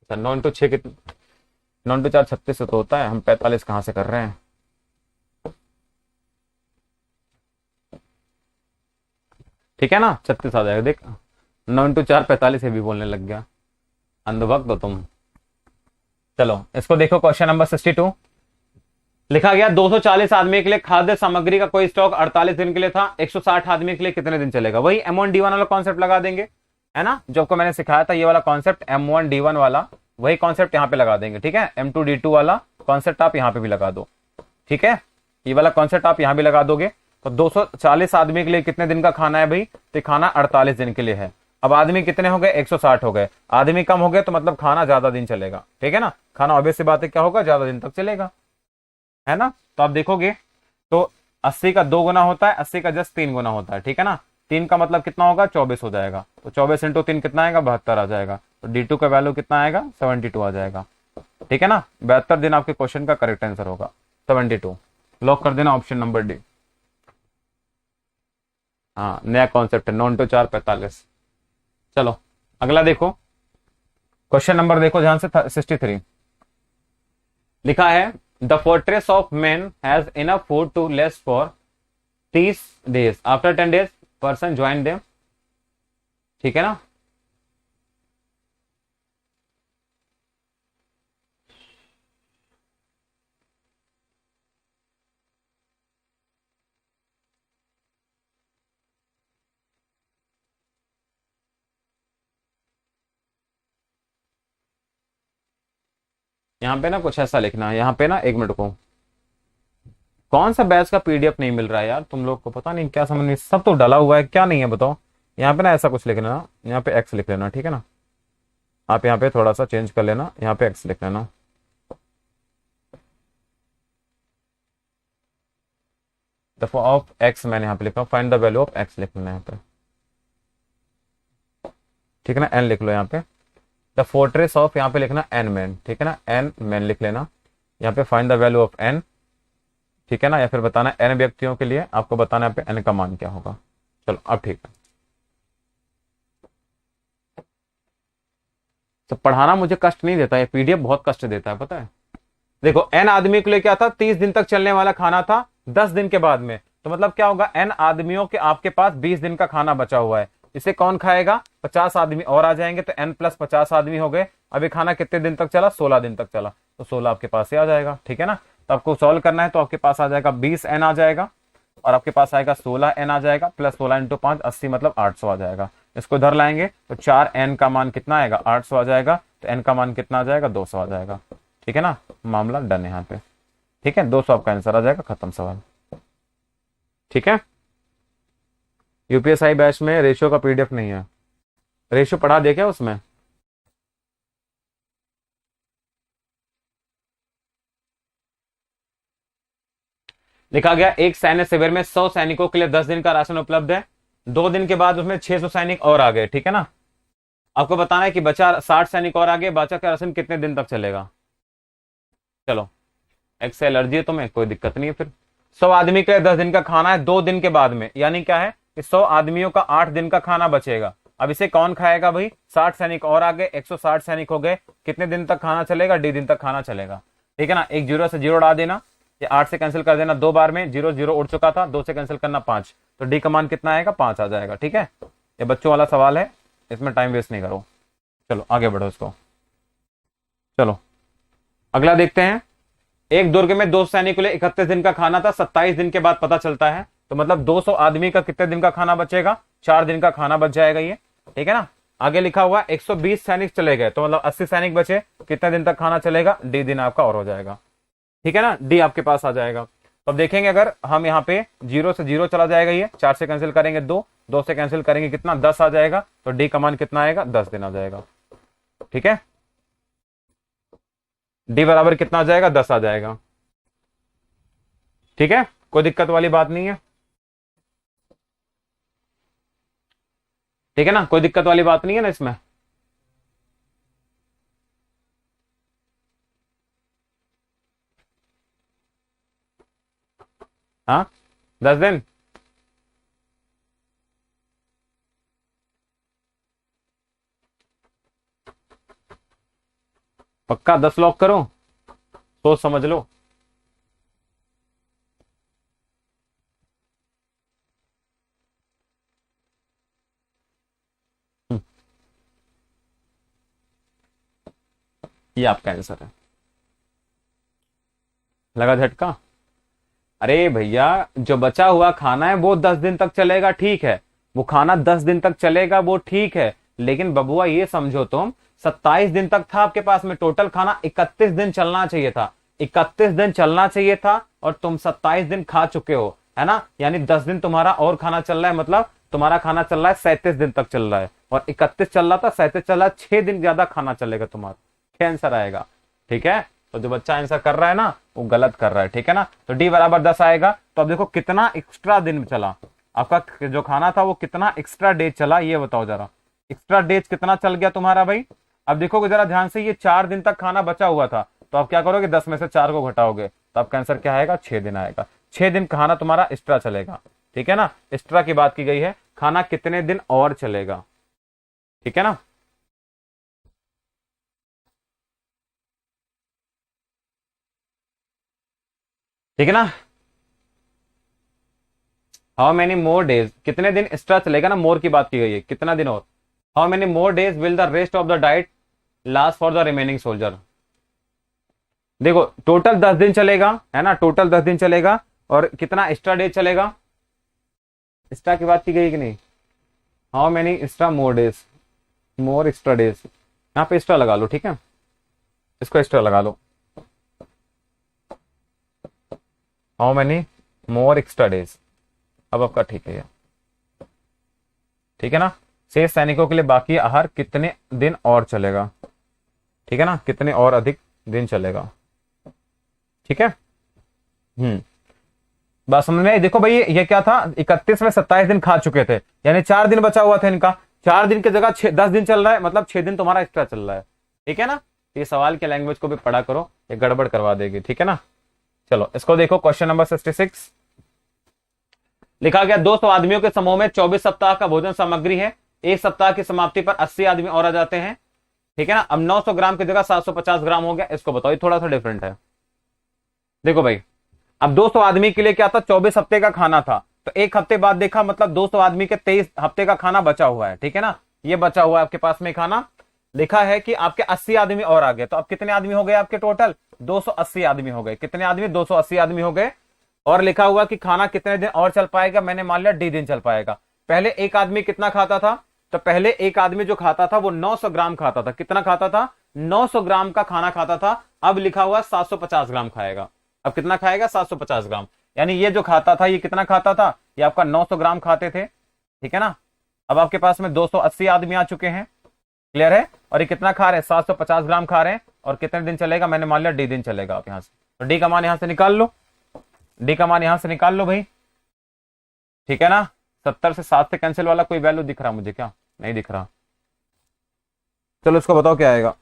अच्छा 9 इंटू 6 कितना, 9 इंटू 4 36 तो होता है, हम 45 कहां से कर रहे हैं, ठीक है ना, 36 आ जाएगा। देख 9 इंटू 4 45 भी बोलने लग गया, अंधभक्त हो तुम। चलो इसको देखो, क्वेश्चन नंबर 62 लिखा गया 240 आदमी के लिए खाद्य सामग्री का कोई स्टॉक 48 दिन के लिए था, 160 आदमी के लिए कितने दिन चलेगा। वही M1D1 वाला कॉन्सेप्ट लगा देंगे, है ना, जो आपको मैंने सिखाया था, ये वाला कॉन्सेप्ट M1D1 वाला, वही कॉन्सेप्ट यहाँ पे लगा देंगे, ठीक है। M2D2 वाला कॉन्सेप्ट आप यहाँ पे भी लगा दो, ठीक है, ये वाला कॉन्सेप्ट आप यहाँ भी लगा दोगे। तो 240 आदमी के लिए कितने दिन का खाना है भाई, तो खाना 48 दिन के लिए है। अब आदमी कितने हो गए, 160 हो गए, आदमी कम हो गए, तो मतलब खाना ज्यादा दिन चलेगा, ठीक है ना। खाना ऑब्वियस सी बात है क्या होगा, ज्यादा दिन तक चलेगा, है ना। तो आप देखोगे तो 80 का 2 गुना होता है, 80 का जस्ट 3 गुना होता है, ठीक है ना। 3 का मतलब कितना होगा, 24 हो जाएगा। तो 24 इंटू 3 कितना आएगा, 72 आ जाएगा। तो D2 का वैल्यू कितना आएगा, 72 आ जाएगा, ठीक है ना। 72 दिन आपके क्वेश्चन का करेक्ट आंसर होगा, 72। लॉक कर देना ऑप्शन नंबर डी। हाँ नया कॉन्सेप्ट है, 9 इंटू 4 45। चलो अगला देखो, क्वेश्चन नंबर देखो ध्यान से, 63 लिखा है the fortress of man has enough food to last for 30 days, after 10 days person join them, ठीक है ना। यहाँ पे ना कुछ ऐसा लिखना है, यहाँ पे ना, एक मिनट को, कौन सा बैच का पीडीएफ नहीं मिल रहा है यार तुम लोग को, पता नहीं क्या, समझ नहीं, सब तो डला हुआ है, क्या नहीं है बताओ। यहाँ पे ना ऐसा कुछ लिख लेना, यहाँ पे एक्स लिख लेना, ठीक है ना। आप यहाँ पे थोड़ा सा चेंज कर लेना, यहाँ पे एक्स लिख लेना। द ऑफ एक्स मैंने यहाँ पे लिखा, find the value of x लिख लेना यहाँ पे, ठीक है ना। एन लिख लो यहाँ पे, द फोर्ट्रेस ऑफ, यहाँ पे लिखना एन मैन, ठीक है ना, एन मैन लिख लेना। यहाँ पे find the value of N, ठीक है ना, या फिर बताना एन व्यक्तियों के लिए आपको बताना यहाँ पे एन का मान क्या होगा। चलो अब ठीक है। तो पढ़ाना मुझे कष्ट नहीं देता, ये पीडीएफ बहुत कष्ट देता है, पता है। देखो एन आदमी के लिए क्या था, 30 दिन तक चलने वाला खाना था 10 दिन के बाद में, तो मतलब क्या होगा, एन आदमियों के आपके पास 20 दिन का खाना बचा हुआ है। इसे कौन खाएगा, 50 आदमी और आ जाएंगे, तो एन प्लस 50 आदमी हो गए। अभी खाना कितने दिन तक चला, 16 दिन तक चला, तो 16 आपके पास ही आ जाएगा, ठीक है ना। तो आपको सॉल्व करना है, तो आपके पास आ जाएगा 20 एन आ जाएगा, और आपके पास आएगा 16 एन आ जाएगा, प्लस 16 इंटू 5 80, मतलब 800 आ जाएगा। इसको इधर लाएंगे तो 4 एन का मान कितना आएगा, 800 आ जाएगा, तो एन का मान कितना आ जाएगा, 200 आ जाएगा, ठीक है ना। मामला डन है यहाँ पे, ठीक है, 200 आपका आंसर आ जाएगा, खत्म सवाल, ठीक है। यूपीएसआई बैच में रेशियो का पीडीएफ नहीं है, रेशियो पढ़ा दे क्या उसमें। लिखा गया एक सैन्य शिविर में 100 सैनिकों के लिए 10 दिन का राशन उपलब्ध है, 2 दिन के बाद उसमें 600 सैनिक और आ गए, ठीक है ना। आपको बताना है कि बचा 60 सैनिक और आगे, बचा का राशन कितने दिन तक चलेगा। चलो, एक्स से एलर्जी है तुम्हें, कोई दिक्कत नहीं है फिर। 100 आदमी के लिए 10 दिन का खाना है 2 दिन के बाद में, यानी क्या है कि 100 आदमियों का 8 दिन का खाना बचेगा। अब इसे कौन खाएगा भाई, 60 सैनिक और आगे, 160 सैनिक हो गए, कितने दिन तक खाना चलेगा, डी दिन तक खाना चलेगा, ठीक है ना। एक जीरो से जीरो उड़ा देना, ये 8 से कैंसिल कर देना, 2 बार में जीरो जीरो उड़ चुका था, 2 से कैंसिल करना 5, तो डी का मान कितना आएगा, 5 आ जाएगा, ठीक है। ये बच्चों वाला सवाल है, इसमें टाइम वेस्ट नहीं करो। चलो आगे बढ़ो इसको। चलो अगला देखते हैं। एक दुर्ग में 2 सैनिकों के लिए 31 दिन का खाना था, 27 दिन के बाद पता चलता है, तो मतलब 200 आदमी का कितने दिन का खाना बचेगा, 4 दिन का खाना बच जाएगा ये, ठीक है ना। आगे लिखा हुआ 120 सैनिक चले गए, तो मतलब 80 सैनिक बचे, कितने दिन तक खाना चलेगा, डी दिन आपका और हो जाएगा, ठीक है ना, डी आपके पास आ जाएगा। तो अब देखेंगे, अगर हम यहाँ पे 0 से 0 चला जाएगा, ये 4 से कैंसिल करेंगे 2, 2 से कैंसिल करेंगे कितना, 10 आ जाएगा, तो डी का मान कितना आएगा, 10 दिन आ जाएगा, ठीक है। डी बराबर कितना आ जाएगा, 10 आ जाएगा, ठीक है, कोई दिक्कत वाली बात नहीं है, ठीक है ना, कोई दिक्कत वाली बात नहीं है ना इसमें। हाँ 10 दिन, पक्का 10 लॉक करो, सोच समझ लो। ये आपका आंसर है, लगा झटका। अरे भैया, जो बचा हुआ खाना है वो 10 दिन तक चलेगा, ठीक है, वो खाना 10 दिन तक चलेगा, वो ठीक है, लेकिन बबुआ ये समझो तुम, 27 दिन तक था आपके पास में टोटल खाना, 31 दिन चलना चाहिए था, 31 दिन चलना चाहिए था, और तुम 27 दिन खा चुके हो, है ना। यानी 10 दिन तुम्हारा और खाना चल रहा है, मतलब तुम्हारा खाना चल रहा है 37 दिन तक चल रहा है, और 31 चल रहा था, 37 चल रहा है, 6 दिन ज्यादा खाना चलेगा तुम्हारा, क्या आंसर आएगा, ठीक है। तो जो बच्चा आंसर कर रहा है ना, वो गलत कर रहा है, ठीक है ना। तो डी बराबर 10 आएगा। तो अब देखो कितना एक्स्ट्रा दिन चला आपका, जो खाना था वो कितना एक्स्ट्रा डेज चला, ये बताओ जरा, एक्स्ट्रा डेज कितना चल गया तुम्हारा भाई। अब देखोगे जरा ध्यान से, ये 4 दिन तक खाना बचा हुआ था, तो आप क्या करोगे, 10 में से 4 को घटाओगे, तो आपका आंसर क्या आएगा, 6 दिन आएगा। 6 दिन खाना तुम्हारा एक्स्ट्रा चलेगा, ठीक है ना, एक्स्ट्रा की बात की गई है, खाना कितने दिन और चलेगा, ठीक है ना। ठीक है ना। हाउ मेनी मोर डेज, कितने दिन एक्स्ट्रा चलेगा ना, मोर की बात की गई है, कितना दिन और। How many more days will the rest of the diet last for the remaining soldier. देखो टोटल 10 दिन चलेगा, है ना, टोटल 10 दिन चलेगा, और कितना एक्स्ट्रा डेज चलेगा, एक्स्ट्रा की बात की गई कि नहीं। How many extra more days, more extra days, यहाँ पे एक्स्ट्रा लगा लो, ठीक है, इसको एक्स्ट्रा लगा लो, how many more extra days. अब आपका ठीक है ये, ठीक है ना। शेष सैनिकों के लिए बाकी आहार कितने दिन और चलेगा, ठीक है ना, कितने और अधिक दिन चलेगा, ठीक है। बात समझ में आई। देखो भाई ये क्या था, 31 में 27 दिन खा चुके थे, यानी 4 दिन बचा हुआ था इनका। 4 दिन की जगह 10 दिन चल रहा है, मतलब 6 दिन तुम्हारा एक्स्ट्रा चल रहा है, ठीक है ना। ये सवाल के लैंग्वेज को भी पढ़ा करो, ये गड़बड़ करवा देगी, ठीक है ना। चलो इसको देखो, क्वेश्चन नंबर 66 लिखा गया 200 आदमियों के समूह में 24 सप्ताह का भोजन सामग्री है, एक सप्ताह की समाप्ति पर 80 आदमी और आ जाते हैं, ठीक है ना। अब 900 ग्राम की जगह 750 ग्राम हो गया, इसको बताओ, ये थोड़ा सा डिफरेंट है। देखो भाई, अब 200 आदमी के लिए क्या था, 24 हफ्ते का खाना था, तो एक हफ्ते बाद देखा, मतलब 200 आदमी के 23 हफ्ते का खाना बचा हुआ है, ठीक है ना। ये बचा हुआ है आपके पास में खाना, लिखा है कि आपके 80 आदमी और आ गए, तो अब कितने आदमी हो गए आपके टोटल, 280 आदमी हो गए। कितने आदमी, 280 आदमी हो गए। और लिखा हुआ कि खाना कितने दिन और चल पाएगा, मैंने मान लिया डी दिन चल पाएगा। पहले एक आदमी कितना खाता था, तो पहले एक आदमी जो खाता था वो 900 ग्राम खाता था। कितना खाता था, 900 ग्राम का खाना खाता था। अब लिखा हुआ 750 ग्राम खाएगा। अब कितना खाएगा, 750 ग्राम। यानी ये जो खाता था, ये कितना खाता था, ये आपका 900 ग्राम खाते थे, ठीक है ना। अब आपके पास में 280 आदमी आ चुके हैं, क्लियर है। और ये कितना खा रहे हैं, 750 ग्राम खा रहे हैं। और कितने दिन चलेगा, मैंने मान लिया डी दिन चलेगा। आप यहां से तो डी का मान यहां से निकाल लो, डी का मान यहां से निकाल लो भाई, ठीक है ना। 70 से 7 से कैंसिल वाला कोई वैल्यू दिख रहा मुझे क्या, नहीं दिख रहा। चलो इसको बताओ क्या आएगा।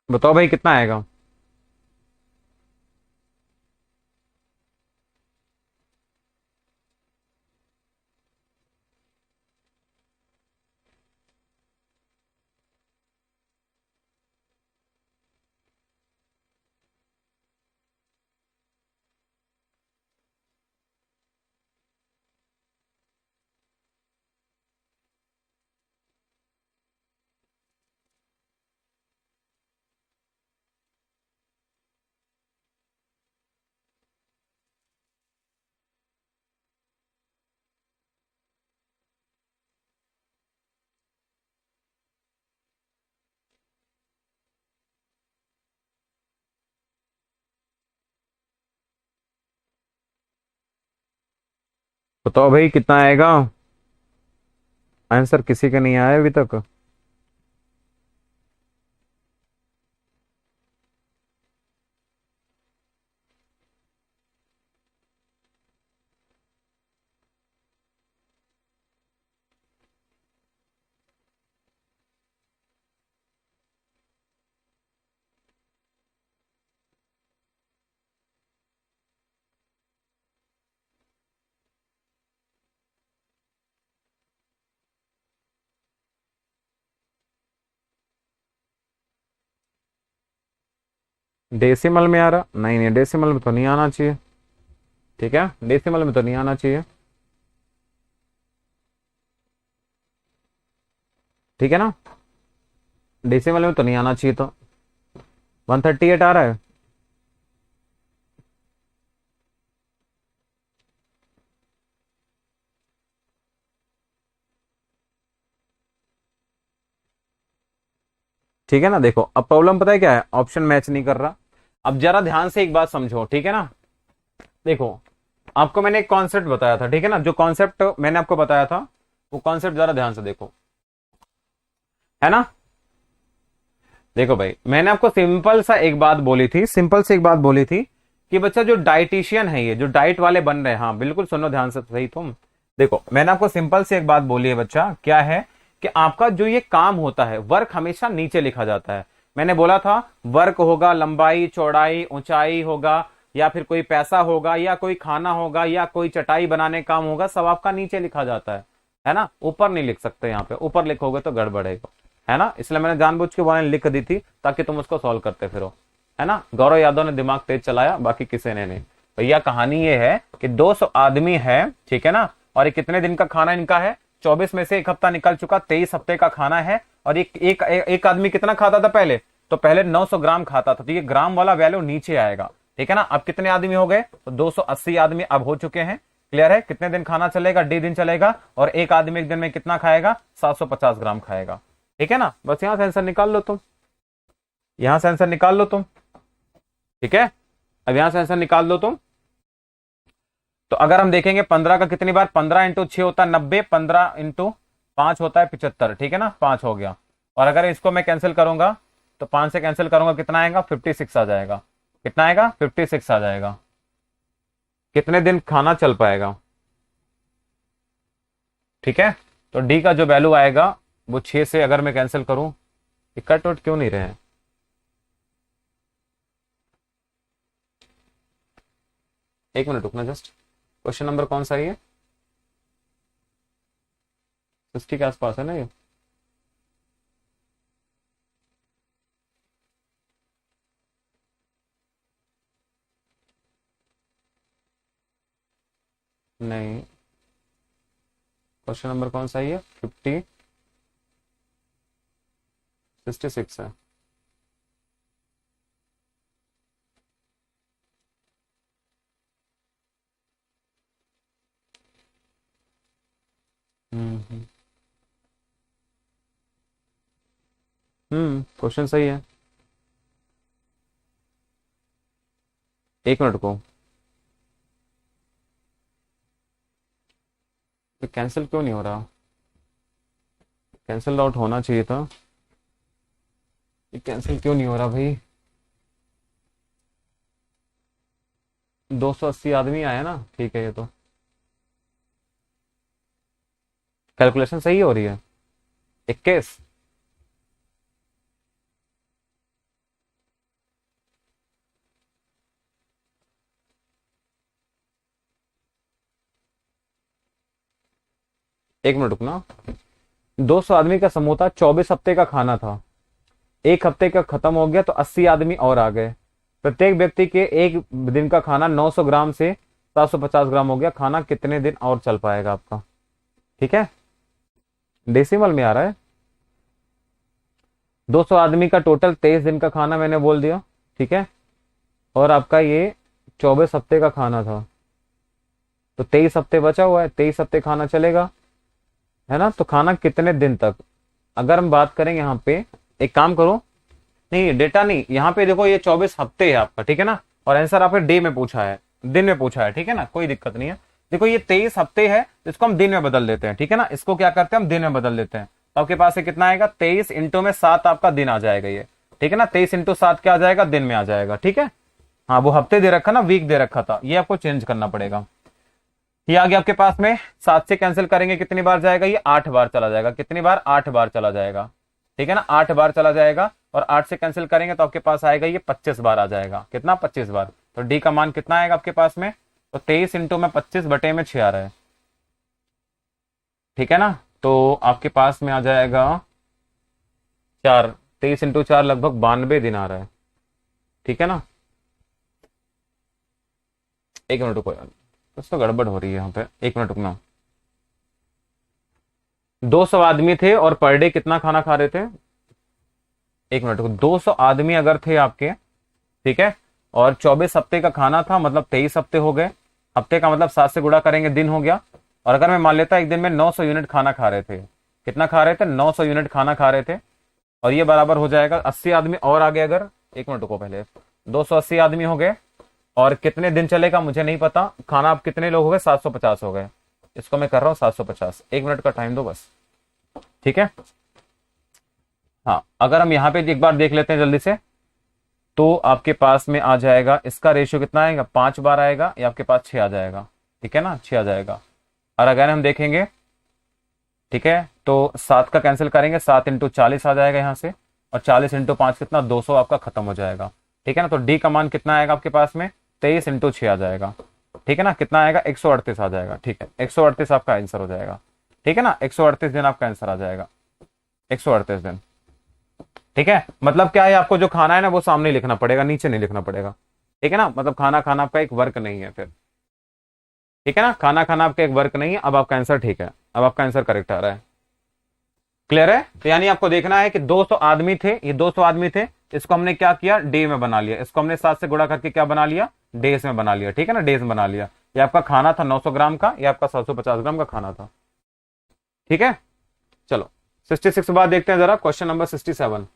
बताओ भाई कितना आएगा। बताओ भाई कितना आएगा, आंसर किसी का नहीं आया अभी तक। डेसिमल में आ रहा, नहीं नहीं डेसिमल में तो नहीं आना चाहिए, ठीक है, डेसिमल में तो नहीं आना चाहिए, ठीक है ना। डेसिमल में तो नहीं आना चाहिए, तो 138 आ रहा है। ठीक है ना। देखो अब प्रॉब्लम पता है क्या है, ऑप्शन मैच नहीं कर रहा। अब जरा ध्यान से एक बात समझो, ठीक है ना। देखो आपको मैंने एक कॉन्सेप्ट बताया था, ठीक है ना, जो कॉन्सेप्ट मैंने आपको बताया था वो कॉन्सेप्ट जरा ध्यान से देखो, है ना। देखो भाई मैंने आपको सिंपल सा एक बात बोली थी, सिंपल से एक बात बोली थी कि बच्चा जो डाइटिशियन है, ये जो डाइट वाले बन रहे हैं, हाँ बिल्कुल सुनो ध्यान से सही तुम, देखो मैंने आपको सिंपल से एक बात बोली है बच्चा, क्या है कि आपका जो ये काम होता है, वर्क हमेशा नीचे लिखा जाता है। मैंने बोला था वर्क होगा, लंबाई चौड़ाई ऊंचाई होगा, या फिर कोई पैसा होगा, या कोई खाना होगा, या कोई चटाई बनाने काम होगा, सब आपका नीचे लिखा जाता है ना, ऊपर नहीं लिख सकते। यहाँ पे ऊपर लिखोगे तो गड़बड़ेगा, है ना, इसलिए मैंने जानबूझ के वन लिख दी थी ताकि तुम उसको सॉल्व करते फिरो, है ना। गौरव यादव ने दिमाग तेज चलाया, बाकी किसी ने नहीं। भैया कहानी ये है कि 200 आदमी है, ठीक है ना, और ये कितने दिन का खाना इनका है, 24 में से एक हफ्ता निकल चुका, 23 हफ्ते का खाना है। और एक आदमी कितना खाता था पहले, तो पहले 900 ग्राम खाता था, तो ये ग्राम वाला वैल्यू नीचे आएगा, ठीक है ना। अब कितने आदमी हो गए, तो 280 आदमी अब हो चुके हैं। क्लियर है, कितने दिन खाना चलेगा, डी दिन चलेगा, और एक आदमी एक दिन में कितना खाएगा, 750 ग्राम खाएगा, ठीक है ना। बस यहां से आंसर निकाल लो तुम, यहां से आंसर निकाल लो तुम, ठीक है। अब यहां से आंसर निकाल दो तुम। तो अगर हम देखेंगे 15 का कितनी बार, 15 इंटू 6 होता है 90, 15 इंटू 5 होता है 75, ठीक है ना, 5 हो गया। और अगर इसको मैं कैंसिल करूंगा तो 5 से कैंसिल करूंगा, कितना आएगा, 56 आ जाएगा। कितना आएगा, 56 आ जाएगा। कितने दिन खाना चल पाएगा, ठीक है। तो डी का जो वैल्यू आएगा वो 6 से अगर मैं कैंसिल करूं, कट वट क्यों नहीं रहे हैं, एक मिनट रुकना जस्ट। क्वेश्चन नंबर कौन सा है ये, 60 के आसपास है ना ये। नहीं, क्वेश्चन नंबर कौन सा है ये, 66 है। क्वेश्चन सही है। एक मिनट को, कैंसिल क्यों नहीं हो रहा, कैंसिल आउट होना चाहिए था, ये कैंसिल क्यों नहीं हो रहा भाई। 280 आदमी आया ना, ठीक है, ये तो कैलकुलेशन सही हो रही है। 21, एक मिनट रुकना। 200 आदमी का समूह था, 24 हफ्ते का खाना था, एक हफ्ते का खत्म हो गया तो 80 आदमी और आ गए। प्रत्येक व्यक्ति के एक दिन का खाना 900 ग्राम से 750 ग्राम हो गया। खाना कितने दिन और चल पाएगा आपका, ठीक है। डेसिमल में आ रहा है। 200 आदमी का टोटल 23 दिन का खाना मैंने बोल दिया, ठीक है। और आपका ये 24 हफ्ते का खाना था, तो 23 हफ्ते बचा हुआ है, 23 हफ्ते खाना चलेगा, है ना। तो खाना कितने दिन तक, अगर हम बात करें यहाँ पे, एक काम करो, नहीं डेटा नहीं, यहाँ पे देखो ये 24 हफ्ते है आपका, ठीक है ना, और आंसर आपके डे में पूछा है, दिन में पूछा है, ठीक है ना, कोई दिक्कत नहीं है। देखो ये 23 हफ्ते है, तो इसको हम दिन में बदल देते हैं, ठीक है ना, इसको क्या करते हैं हम दिन में बदल देते हैं। तो आपके पास कितना आएगा, 23 इंटू में 7 आपका दिन आ जाएगा ये, ठीक है ना, 23 इंटू 7 क्या आ जाएगा, दिन में आ जाएगा, ठीक है। हाँ वो हफ्ते दे रखा ना, वीक दे रखा था, ये आपको चेंज करना पड़ेगा। ये आ गया आपके पास में, 7 से कैंसिल करेंगे कितनी बार जाएगा, ये 8 बार चला जाएगा। कितनी बार, 8 बार चला जाएगा, ठीक है ना, 8 बार चला जाएगा। और 8 से कैंसिल करेंगे तो आपके पास आएगा ये 25 बार आ जाएगा। कितना, 25 बार। तो डी का मान कितना आएगा आपके पास में, तो 23 इंटू में 25 बटे में 6 आ रहा है, ठीक है ना। तो आपके पास में आ जाएगा 4, 23 इंटू 4 लगभग 92 दिन आ रहा है, ठीक है ना। एक मिनट रुको यार, कुछ तो गड़बड़ हो रही है यहाँ पे, एक मिनट रुकना। 200 आदमी थे और पर डे कितना खाना खा रहे थे, एक मिनट रुको, 200 आदमी अगर थे आपके, ठीक है, और 24 हफ्ते का खाना था, मतलब 23 हफ्ते हो गए। हफ्ते का मतलब 7 से गुणा करेंगे, दिन हो गया। और अगर मैं मान लेता एक दिन में 900 यूनिट खाना खा रहे थे, कितना खा रहे थे, 900 यूनिट खाना खा रहे थे, और ये बराबर हो जाएगा 80 आदमी और आ गए अगर, एक मिनट रुको पहले, 280 आदमी हो गए, और कितने दिन चलेगा मुझे नहीं पता। खाना आप कितने लोग हो गए, 750 हो गए, इसको मैं कर रहा हूँ 750। एक मिनट का टाइम दो बस, ठीक है। हाँ अगर हम यहाँ पे एक बार देख लेते हैं जल्दी से, तो आपके पास में आ जाएगा, इसका रेशियो कितना आएगा, 5 बार आएगा, या आपके पास 6 आ जाएगा, ठीक है ना, 6 आ जाएगा। और अगर हम देखेंगे, ठीक है, तो 7 का कैंसिल करेंगे, 7 इंटू 40 आ जाएगा यहाँ से, और 40 इंटू 5 कितना, 200 आपका खत्म हो जाएगा। ठीक है ना, तो डी का मान कितना आएगा आपके पास में, 23 इंटू 6 आ जाएगा। ठीक है ना, कितना आएगा, 138 आ जाएगा। ठीक है, 138 आपका आंसर हो जाएगा। ठीक है ना, 138 दिन आपका आंसर आ जाएगा, 138 दिन। ठीक है, मतलब क्या है, आपको जो खाना है ना वो सामने लिखना पड़ेगा, नीचे नहीं लिखना पड़ेगा। ठीक है ना, मतलब खाना खाना आपका एक वर्क नहीं है फिर। ठीक है ना, खाना खाना आपका एक वर्क नहीं है। अब आपका आंसर ठीक है, अब आपका आंसर करेक्ट आ रहा है। क्लियर है, तो यानी आपको देखना है कि 200 आदमी थे, ये 200 आदमी थे, इसको हमने क्या किया, डे में बना लिया, इसको हमने 7 से गुणा करके क्या बना लिया, डेज में बना लिया। ठीक है ना, डेज में बना लिया। ये आपका खाना था 900 ग्राम का, ये आपका 750 ग्राम का खाना था। ठीक है, चलो 66 बाद देखते हैं जरा, क्वेश्चन नंबर 67।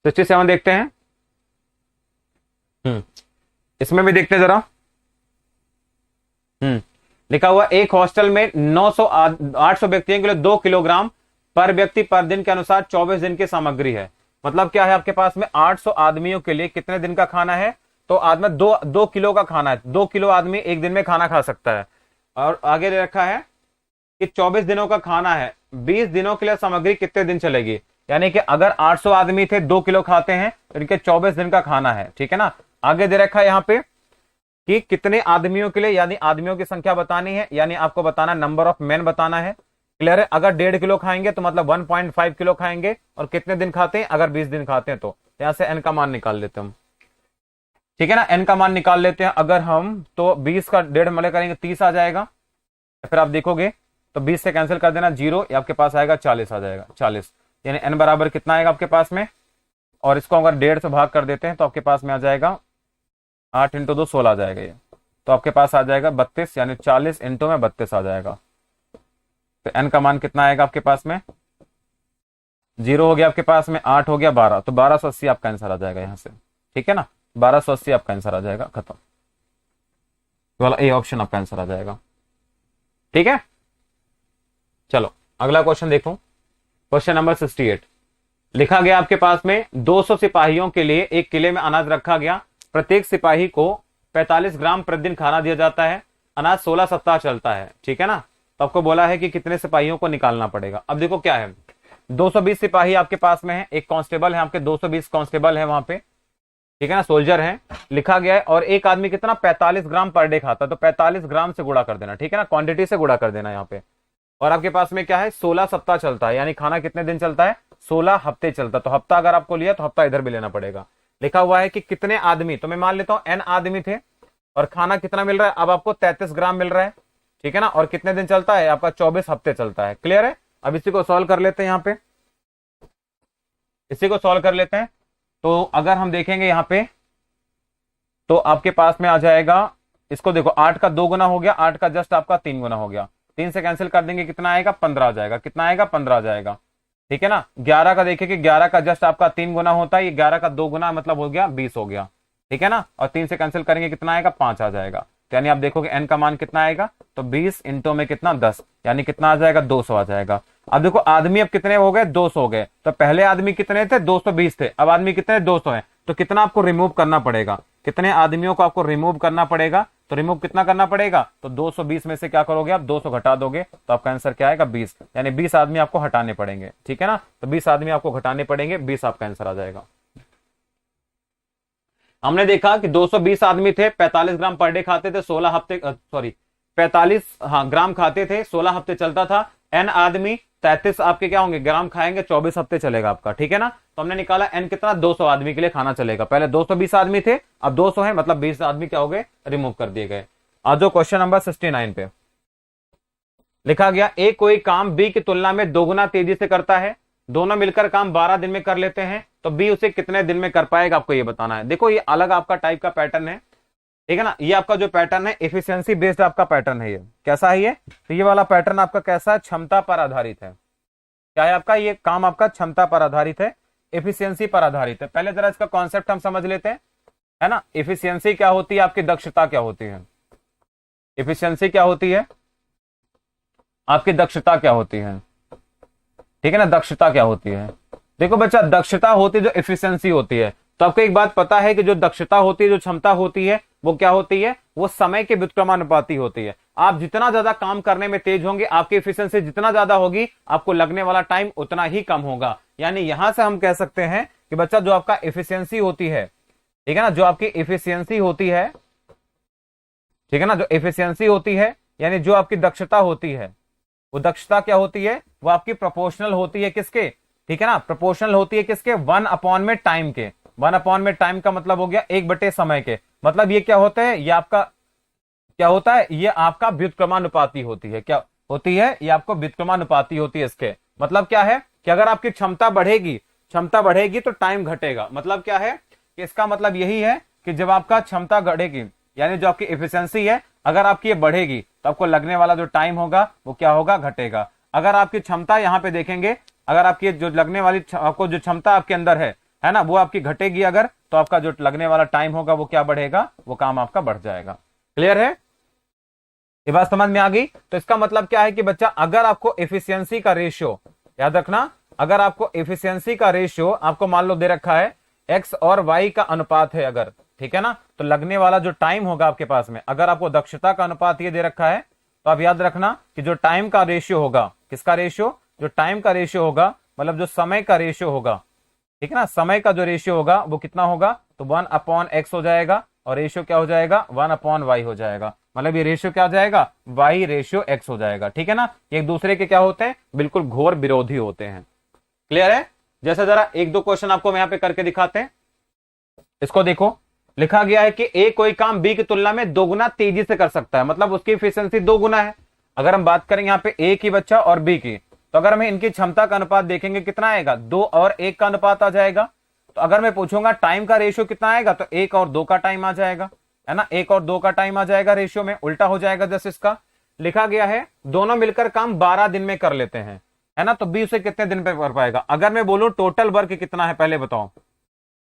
67 देखते हैं। इसमें भी देखते हैं जरा। लिखा हुआ, एक हॉस्टल में 800 व्यक्तियों के लिए 2 किलोग्राम पर व्यक्ति पर दिन के अनुसार 24 दिन की सामग्री है। मतलब क्या है, आपके पास में 800 आदमियों के लिए कितने दिन का खाना है, तो आदमी 2 किलो का खाना है, 2 किलो आदमी एक दिन में खाना खा सकता है। और आगे दे रखा है कि 24 दिनों का खाना है, 20 दिनों के लिए सामग्री कितने दिन चलेगी। यानी कि अगर 800 आदमी थे, 2 किलो खाते हैं, तो इनके 24 दिन का खाना है। ठीक है ना, आगे दे रखा है यहाँ पे कि कितने आदमियों के लिए, यानी आदमियों की संख्या बतानी है, यानी आपको बताना नंबर ऑफ मैन बताना है। क्लियर है, अगर 1.5 किलो खाएंगे तो मतलब 1.5 किलो खाएंगे, और कितने दिन खाते हैं, अगर 20 दिन खाते हैं तो यहां से एन का मान निकाल लेते हैं हम। ठीक है ना, एन का मान निकाल लेते हैं। अगर हम तो 20 का 1.5 मल्टीप्लाई करेंगे 30 आ जाएगा। फिर आप देखोगे तो 20 से कैंसिल कर देना, 0, आपके पास आएगा 40 आ जाएगा, 40। यानी एन बराबर कितना आएगा आपके पास में, और इसको अगर 1.5 से भाग कर देते हैं तो आपके पास में आ जाएगा 8 इंटू 2 16 आ जाएगा ये, तो आपके पास आ जाएगा 32, यानी 40 इंटू में 32 आ जाएगा। तो एन का मान कितना आएगा आपके पास में, 0 हो गया आपके पास में, 8 हो गया 12, तो 1280 आपका आंसर आ जाएगा यहां से। ठीक है ना, 1280 आपका आंसर आ जाएगा, खत्म, वाला ए ऑप्शन आपका आंसर आ जाएगा। ठीक है, चलो अगला क्वेश्चन देखो, क्वेश्चन नंबर 68। लिखा गया आपके पास में 200 सिपाहियों के लिए एक किले में अनाज रखा गया, प्रत्येक सिपाही को 45 ग्राम प्रतिदिन खाना दिया जाता है, अनाज 16 सप्ताह चलता है। ठीक है ना, तो आपको बोला है कि कितने सिपाहियों को निकालना पड़ेगा। अब देखो क्या है, 220 सिपाही आपके पास में है, एक कांस्टेबल है आपके, 220 कांस्टेबल है वहां पे। ठीक है ना, सोल्जर है, लिखा गया है, और एक आदमी कितना 45 ग्राम पर डे खाता है, तो 45 ग्राम से गुणा कर देना। ठीक है ना, क्वांटिटी से गुणा कर देना यहाँ पे। और आपके पास में क्या है, 16 सप्ताह चलता है, यानी खाना कितने दिन चलता है, 16 हफ्ते चलता है। तो हफ्ता अगर आपको लिया तो हफ्ता इधर भी लेना पड़ेगा। लिखा हुआ है कि कितने आदमी, तो मैं मान लेता हूं n आदमी थे, और खाना कितना मिल रहा है, अब आपको 33 ग्राम मिल रहा है। ठीक है ना, और कितने दिन चलता है आपका, 24 हफ्ते चलता है। क्लियर है, अब इसी को सॉल्व कर लेते हैं, यहाँ पे इसी को सॉल्व कर लेते हैं। तो अगर हम देखेंगे यहाँ पे, तो आपके पास में आ जाएगा, इसको देखो 8 का 2 गुना हो गया, 8 का जस्ट आपका 3 गुना हो गया, 3 से कैंसिल कर देंगे, कितना आएगा, 15 आ जाएगा। कितना आएगा, 15 आ जाएगा। ठीक है ना, 11 का देखिए कि 11 का जस्ट आपका 3 गुना होता है, ये 11 का 2 गुना मतलब हो गया 20 हो गया। ठीक है ना, और 3 से कैंसिल करेंगे, कितना आएगा, 5 आ जाएगा। तो यानी आप देखोगे एन का मान कितना आएगा, तो 20 इंटू में कितना 10, यानी कितना आ जाएगा, 200 आ जाएगा। अब देखो आदमी अब कितने हो गए, 200 हो गए। तो पहले आदमी कितने थे, 220 थे, अब आदमी कितने, 200 है। तो कितना आपको रिमूव करना पड़ेगा, कितने आदमियों को आपको रिमूव करना पड़ेगा, तो रिमूव कितना करना पड़ेगा, तो 220 में से क्या करोगे आप, 200 घटा दोगे, तो आपका आंसर क्या आएगा, 20, यानी 20 आदमी आपको हटाने पड़ेंगे। ठीक है ना, तो 20 आदमी आपको घटाने पड़ेंगे, 20 आपका आंसर आ जाएगा। हमने देखा कि 220 आदमी थे, 45 ग्राम पर डे खाते थे, 16 हफ्ते, सॉरी 45 ग्राम खाते थे, 16 हफ्ते चलता था। एन आदमी 33 आपके क्या होंगे, ग्राम खाएंगे, 24 हफ्ते चलेगा आपका। ठीक है ना, तो हमने निकाला एन कितना, 200 आदमी के लिए खाना चलेगा। पहले 220 आदमी थे, अब 200 है, मतलब 20 आदमी क्या हो गए, रिमूव कर दिए गए। आज जो क्वेश्चन नंबर 69 पे लिखा गया, ए कोई काम बी की तुलना में दोगुना तेजी से करता है, दोनों मिलकर काम 12 दिन में कर लेते हैं, तो बी उसे कितने दिन में कर पाएगा, आपको ये बताना है। देखो ये अलग आपका टाइप का पैटर्न है। ठीक है ना, ये आपका जो पैटर्न है एफिशिएंसी बेस्ड आपका पैटर्न है। ये कैसा है, ये तो ये वाला पैटर्न आपका कैसा है, क्षमता पर आधारित है। क्या है आपका, ये काम आपका क्षमता पर आधारित है, एफिशिएंसी पर आधारित है। पहले जरा इसका कॉन्सेप्ट हम समझ लेते हैं, है ना। एफिशिएंसी क्या होती है, आपकी दक्षता क्या होती है, एफिशिएंसी क्या होती है, आपकी दक्षता क्या होती है। ठीक है ना, दक्षता क्या होती है। देखो बच्चा, दक्षता होती है जो एफिशिएंसी होती है। तो आपको एक बात पता है कि जो दक्षता होती है, जो क्षमता होती है, वो क्या होती है, वो समय के व्युत्क्रमानुपाती होती है। आप जितना ज्यादा काम करने में तेज होंगे, आपकी एफिशिएंसी जितना ज्यादा होगी, आपको लगने वाला टाइम उतना ही कम होगा। यानी यहां से हम कह सकते हैं कि बच्चा जो आपका एफिशिएंसी होती है, ठीक है ना, जो आपकी एफिशिएंसी होती है, ठीक है ना, जो एफिशिएंसी होती है यानी जो आपकी दक्षता होती है, वो दक्षता क्या होती है, वो आपकी प्रोपोर्शनल होती है किसके, ठीक है ना, प्रोपोर्शनल होती है किसके, 1 में टाइम के। 1 में टाइम का मतलब हो गया 1 समय के। मतलब ये क्या होता है, ये आपका क्या होता है, ये आपका व्युत्क्रमानुपाती होती है। क्या होती है, ये आपको व्युत्क्रमानुपाती होती है। इसके मतलब क्या है कि अगर आपकी क्षमता बढ़ेगी तो टाइम घटेगा। मतलब क्या है कि इसका मतलब यही है कि जब आपका क्षमता बढ़ेगी, यानी जो आपकी एफिशिएंसी है, अगर आपकी ये बढ़ेगी तो आपको लगने वाला जो टाइम होगा वो क्या होगा, घटेगा। अगर आपकी क्षमता यहां पे देखेंगे, अगर आपकी जो लगने वाली आपको जो क्षमता आपके अंदर है ना, वो आपकी घटेगी अगर, तो आपका जो लगने वाला टाइम होगा वो क्या बढ़ेगा, वो काम आपका बढ़ जाएगा। क्लियर है, ये बात समझ में आ गई। तो इसका मतलब क्या है कि बच्चा अगर आपको एफिशिएंसी का रेशियो याद रखना, अगर आपको एफिशिएंसी का रेशियो आपको मान लो दे रखा है एक्स और वाई का अनुपात है अगर, ठीक है ना, तो लगने वाला जो टाइम होगा आपके पास में, अगर आपको दक्षता का अनुपात ये दे रखा है, तो आप याद रखना कि जो टाइम का रेशियो होगा, किसका रेशियो, जो टाइम का रेशियो होगा, मतलब जो समय का रेशियो होगा, ठीक है ना, समय का जो रेशियो होगा वो कितना होगा, तो 1/x हो जाएगा, और रेशियो क्या हो जाएगा, 1/y हो जाएगा। मतलब ये रेशियो क्या हो जाएगा, y/x हो जाएगा। ठीक है ना, एक दूसरे के क्या होते हैं, बिल्कुल घोर विरोधी होते हैं। क्लियर है। जैसे जरा एक दो क्वेश्चन आपको मैं यहाँ पे करके दिखाते हैं। इसको देखो, लिखा गया है कि ए कोई काम बी की तुलना में 2 गुना तेजी से कर सकता है, मतलब उसकी एफिशिएंसी 2 गुना है। अगर हम बात करें यहाँ पे ए की बच्चा और बी की, तो अगर हम इनकी क्षमता का अनुपात देखेंगे कितना आएगा, 2 और 1 का अनुपात आ जाएगा। तो अगर मैं पूछूंगा टाइम का रेशियो कितना आएगा, तो 1 और 2 का टाइम आ जाएगा, है ना, 1 और 2 का टाइम आ जाएगा, रेशियो में उल्टा हो जाएगा। जैसे इसका लिखा गया है दोनों मिलकर काम 12 दिन में कर लेते हैं, है ना, तो बी उसे कितने दिन पे कर पाएगा। अगर मैं बोलूं टोटल वर्क कितना है, पहले बताओ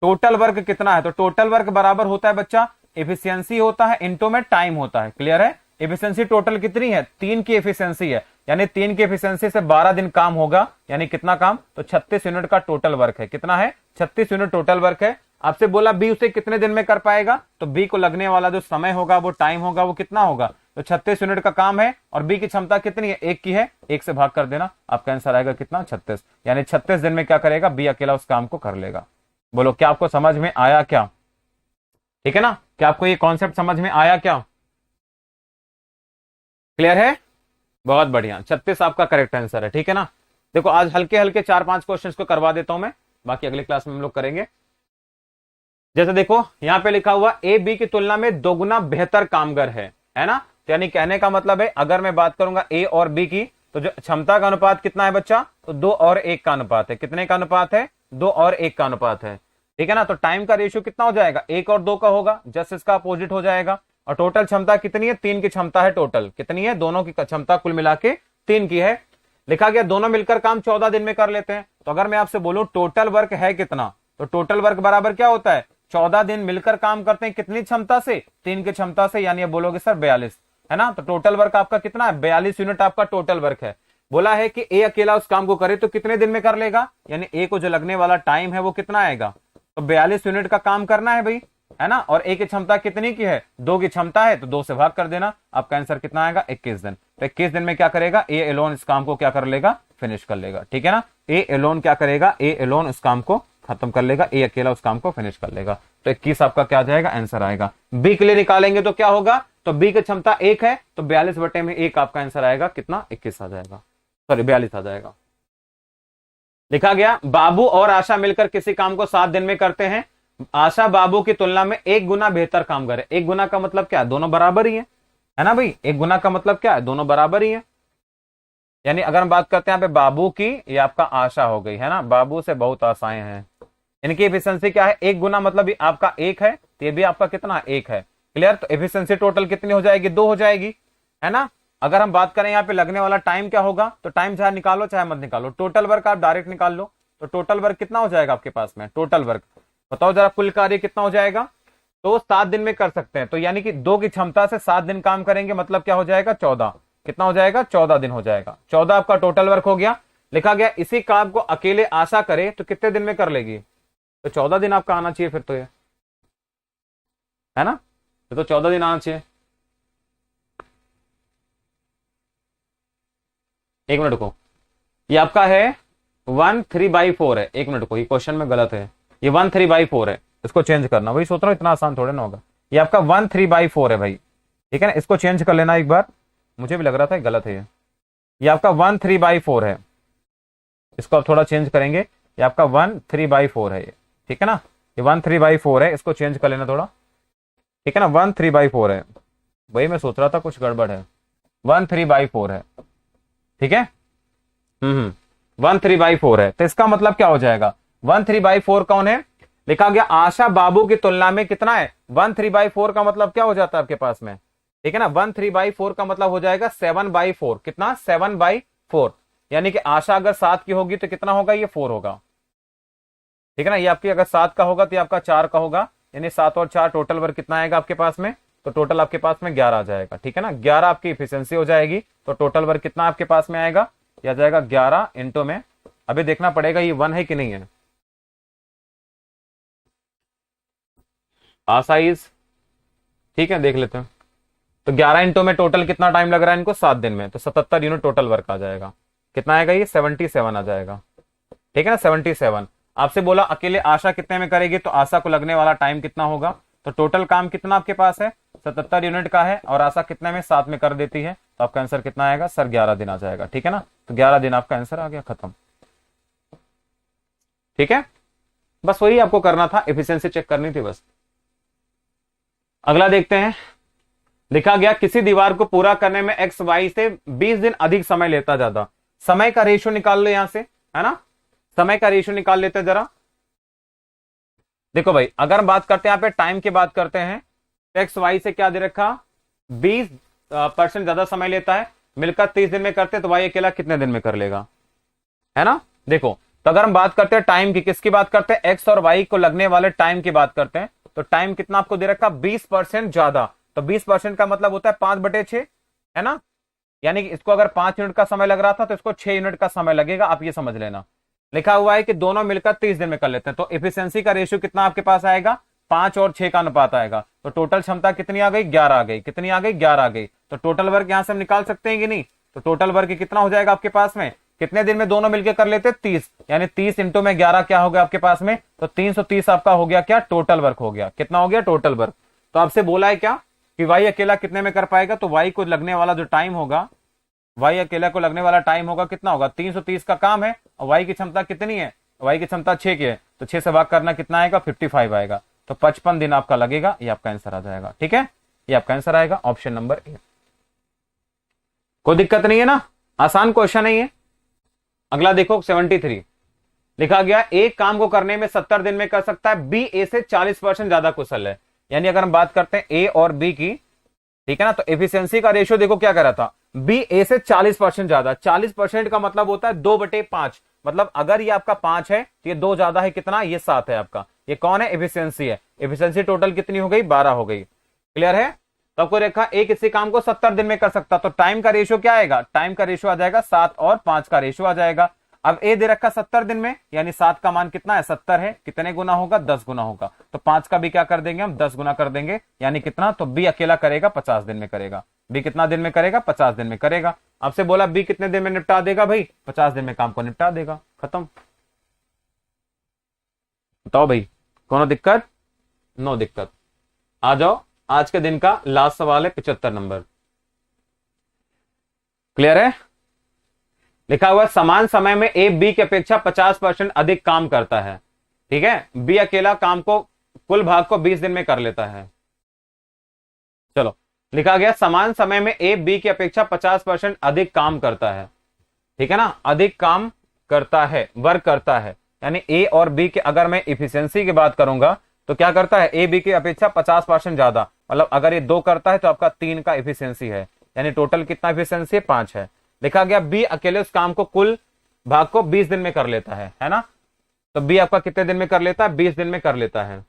टोटल वर्क कितना है, तो टोटल वर्क बराबर होता है बच्चा एफिशिएंसी होता है इंटू में टाइम होता है। क्लियर है। एफिशिएंसी टोटल कितनी है, 3 की एफिशिएंसी है, यानी 3 की एफिशिएंसी से 12 दिन काम होगा, यानी कितना काम, तो 36 यूनिट का टोटल वर्क है। कितना है, 36 यूनिट टोटल वर्क है। आपसे बोला बी उसे कितने दिन में कर पाएगा, तो बी को लगने वाला जो समय होगा, वो टाइम होगा, वो कितना होगा, तो 36 यूनिट का काम है, और बी की क्षमता कितनी है, 1 की है, 1 से भाग कर देना, आपका आंसर आएगा कितना, 36। यानी 36 दिन में क्या करेगा, बी अकेला उस काम को कर लेगा। बोलो क्या आपको समझ में आया क्या, ठीक है ना, क्या आपको ये कॉन्सेप्ट समझ में आया क्या, क्लियर है। बहुत बढ़िया, 36 आपका करेक्ट आंसर है। ठीक है ना, देखो आज हल्के हल्के 4-5 क्वेश्चंस को करवा देता हूं मैं, बाकी अगले क्लास में हम लोग करेंगे। जैसे देखो यहां पे लिखा हुआ ए बी की तुलना में 2 गुना बेहतर कामगर है ना, तो यानी कहने का मतलब है अगर मैं बात करूंगा ए और बी की, तो जो क्षमता का अनुपात कितना है बच्चा, तो 2 और 1 का अनुपात है। कितने का अनुपात है, 2 और 1 का अनुपात है। ठीक है ना, तो टाइम का रेशियो कितना हो जाएगा, 1 और 2 का होगा, जस्ट इसका अपोजिट हो जाएगा। और टोटल क्षमता कितनी है, 3 की क्षमता है टोटल, कितनी है, दोनों की क्षमता कुल मिला के 3 की है। लिखा गया दोनों मिलकर काम 14 दिन में कर लेते हैं। तो अगर मैं आपसे बोलूं टोटल वर्क है कितना, तो टोटल वर्क बराबर क्या होता है, 14 दिन मिलकर काम करते हैं कितनी क्षमता से, 3 की क्षमता से, यानी बोलोगे सर 42, है ना, तो टोटल वर्क आपका कितना है, 42 यूनिट आपका टोटल वर्क है। बोला है कि ए अकेला उस काम को करे तो कितने दिन में कर लेगा, यानी ए को जो लगने वाला टाइम है वो कितना आएगा, तो 42 यूनिट का काम करना है भाई, है ना, और ए की क्षमता कितनी की है, 2 की क्षमता है, तो 2 से भाग कर देना, आपका आंसर कितना आएगा, 21 दिन। तो 21 दिन में क्या करेगा, ए एलोन इस काम को क्या कर लेगा, फिनिश कर लेगा। ठीक है ना, ए एलोन क्या करेगा, ए एलोन इस काम को खत्म कर लेगा, ए अकेला उस काम को फिनिश कर लेगा। तो 21 आपका क्या जाएगा, आंसर आएगा। बी के लिए निकालेंगे तो क्या होगा, तो बी की क्षमता 1 है, तो 42/1 आपका आंसर आएगा कितना, 21 आ जाएगा, सॉरी 42 आ जाएगा। लिखा गया बाबू और आशा मिलकर किसी काम को 7 दिन में करते हैं, आशा बाबू की तुलना में 1 गुना बेहतर काम करे। 1 गुना का मतलब क्या है, दोनों बराबर ही है ना भाई, 1 गुना का मतलब क्या है, दोनों बराबर ही है। यानी अगर हम बात करते हैं यहाँ पे बाबू की, ये आपका आशा हो गई, है ना, बाबू से बहुत आशाएं हैं, इनकी एफिशिएंसी क्या है, 1 गुना मतलब आपका 1 है, तो ये भी आपका कितना 1 है। क्लियर, तो एफिशिएंसी टोटल कितनी हो जाएगी, 2 हो जाएगी, है ना। अगर हम बात करें यहाँ पे लगने वाला टाइम क्या होगा, तो टाइम चाहे निकालो चाहे मत निकालो, टोटल वर्क आप डायरेक्ट निकाल लो, तो टोटल वर्क कितना हो जाएगा आपके पास में, टोटल वर्क बताओ जरा, कुल कार्य कितना हो जाएगा, तो 7 दिन में कर सकते हैं, तो यानी कि 2 की क्षमता से 7 दिन काम करेंगे, मतलब क्या हो जाएगा, 14, कितना हो जाएगा, 14 दिन हो जाएगा, 14 आपका टोटल वर्क हो गया। लिखा गया इसी काम को अकेले आशा करे तो कितने दिन में कर लेगी, तो 14 दिन आपका आना चाहिए फिर तो ये, है ना, ये तो 14 दिन आना चाहिए। एक मिनट को, ये आपका है 1/3/4 है। एक मिनट को, ये क्वेश्चन में गलत है, ये 1/3/4 है, इसको चेंज करना। वही सोच रहा हूँ, इतना आसान थोड़े ना होगा। ये आपका 1/3/4 है भाई, ठीक है ना, इसको चेंज कर लेना एक बार, मुझे भी लग रहा था गलत है ये आपका 1/3/4 है, इसको आप थोड़ा चेंज करेंगे। ये आपका 1/3/4 है ये, ठीक है ना, ये 1/3/4 है, इसको चेंज कर लेना थोड़ा, ठीक है ना, 1/3/4 है। वही मैं सोच रहा था कुछ गड़बड़ है, 1/3/4 है, ठीक है। 1/3/4 है, तो इसका मतलब क्या हो जाएगा, 1/3/4 कौन है, लिखा गया आशा बाबू की तुलना में कितना है। 1/3/4 का मतलब क्या हो जाता है आपके पास में, ठीक है ना, 1/3/4 का मतलब हो जाएगा 7/4, कितना 7/4, यानी कि आशा अगर 7 की होगी तो कितना होगा, ये 4 होगा, ठीक है ना। ये आपकी अगर 7 का होगा तो ये आपका 4 का होगा, यानी 7 और 4 टोटल वर्क कितना आएगा आपके पास में, तो टोटल आपके पास में 11 आ जाएगा, ठीक है ना। 11 आपकी इफिशियंसी हो जाएगी, तो टोटल वर्क कितना आपके पास में आएगा, ये आ जाएगा 11 इंटू में, अभी देखना पड़ेगा ये 1 है कि नहीं है। आसाइज, ठीक है, देख लेते हैं। तो 11 इंटू में टोटल कितना टाइम लग रहा है इनको, 7 दिन में, तो 77 यूनिट टोटल वर्क आ जाएगा। कितना आएगा ये, 77 आ जाएगा, ठीक है ना, 77। आपसे बोला अकेले आशा कितने में करेगी, तो आशा को लगने वाला टाइम कितना होगा, तो टोटल काम कितना आपके पास है, 77 यूनिट का है, और आशा कितने में, 7 में कर देती है, तो आपका आंसर कितना आएगा सर, 11 दिन आ जाएगा, ठीक है ना। तो 11 दिन आपका आंसर आ गया, खत्म, ठीक है। बस वही आपको करना था, एफिशिएंसी चेक करनी थी बस। अगला देखते हैं, लिखा गया किसी दीवार को पूरा करने में एक्स वाई से 20 दिन अधिक समय लेता ज्यादा। समय का रेशियो निकाल लो यहां से, है ना, समय का रेशियो निकाल लेते हैं जरा। देखो भाई, अगर हम बात करते हैं यहाँ पे टाइम की बात करते हैं, एक्स वाई से क्या दे रखा, 20% ज्यादा समय लेता है, मिलकर 30 दिन में करते हैं, तो वाई अकेला कितने दिन में कर लेगा, है ना। देखो, तो अगर हम बात करते हैं टाइम की, किसकी बात करते हैं, एक्स और वाई को लगने वाले टाइम की बात करते हैं, तो टाइम कितना आपको दे रखा, 20% ज्यादा, तो 20% का मतलब होता है 5/6, है ना, यानी कि इसको अगर 5 यूनिट का समय लग रहा था तो इसको 6 यूनिट का समय लगेगा, आप ये समझ लेना। लिखा हुआ है कि दोनों मिलकर 30 दिन में कर लेते हैं, तो एफिशिएंसी का रेशियो कितना आपके पास आएगा, 5 और 6 का अनुपात आएगा, तो टोटल क्षमता कितनी आ गई, 11 आ गई, कितनी आ गई, 11 आ गई। तो टोटल वर्क यहां से हम निकाल सकते हैं कि नहीं, तो टोटल वर्क कितना हो जाएगा आपके पास में, कितने दिन में दोनों मिलकर कर लेते, 30, यानी 30 इंटू में 11 क्या हो गया आपके पास में, तो 330 आपका हो गया क्या, टोटल वर्क हो गया, कितना हो गया टोटल वर्क। तो आपसे बोला है क्या कि वाई अकेला कितने में कर पाएगा, तो वाई को लगने वाला जो टाइम होगा, वाई अकेला को लगने वाला टाइम होगा कितना होगा, 330 का काम है, और वाई की क्षमता कितनी है, वाई की क्षमता 6 की है, तो 6 से भाग करना कितना आएगा, 55 आएगा, तो 55 दिन आपका लगेगा, ये आपका आंसर आ जाएगा, ठीक है, ये आपका आंसर आएगा ऑप्शन नंबर ए। कोई दिक्कत नहीं है ना, आसान क्वेश्चन है ये। अगला देखो 73, लिखा गया एक काम को करने में 70 दिन में कर सकता है, बी ए से 40% ज्यादा कुशल है। यानी अगर हम बात करते हैं ए और बी की, ठीक है ना, तो एफिशिएंसी का रेशियो देखो क्या करा था, बी ए से 40% ज्यादा, 40% का मतलब होता है 2/5, मतलब अगर ये आपका 5 है तो ये 2 ज्यादा है, कितना, ये 7 है आपका, ये कौन है, एफिशिएंसी है। एफिशिएंसी टोटल कितनी हो गई, 12 हो गई, क्लियर है। तो आपको रेखा एक इसी काम को 70 दिन में कर सकता, तो टाइम का रेशियो क्या आएगा, टाइम का रेशियो आ जाएगा 7 और 5 का रेशियो आ जाएगा। अब ए दे रखा 70 दिन में, यानी 7 का मान कितना है, 70 है, कितने गुना होगा, 10 गुना होगा, तो 5 का भी क्या कर देंगे हम, 10 गुना कर देंगे, यानी कितना, तो बी अकेला करेगा 50 दिन में करेगा, बी कितना दिन में करेगा, 50 दिन में करेगा। आपसे बोला बी कितने दिन में निपटा देगा, भाई 50 दिन में काम को निपटा देगा, खत्म। बताओ भाई, कोनो दिक्कत, नो दिक्कत। आ जाओ, आज के दिन का लास्ट सवाल है 75 नंबर, क्लियर है। लिखा हुआ समान समय में ए बी की अपेक्षा 50% अधिक काम करता है, ठीक है, बी अकेला काम को कुल भाग को 20 दिन में कर लेता है। चलो, लिखा गया समान समय में ए बी की अपेक्षा 50% अधिक काम करता है, ठीक है ना, अधिक काम करता है, वर्क करता है, यानी ए और बी के अगर मैं इफिशियंसी की बात करूंगा तो क्या करता है, ए बी की अपेक्षा 50% ज्यादा, मतलब अगर ये 2 करता है तो आपका 3 का इफिशियंसी है, यानी टोटल कितना इफिशियंसी है, 5 है। लिखा गया बी अकेले उस काम को कुल भाग को 20 दिन में कर लेता है ना, तो बी आपका कितने दिन में कर लेता है, 20 दिन में कर लेता है,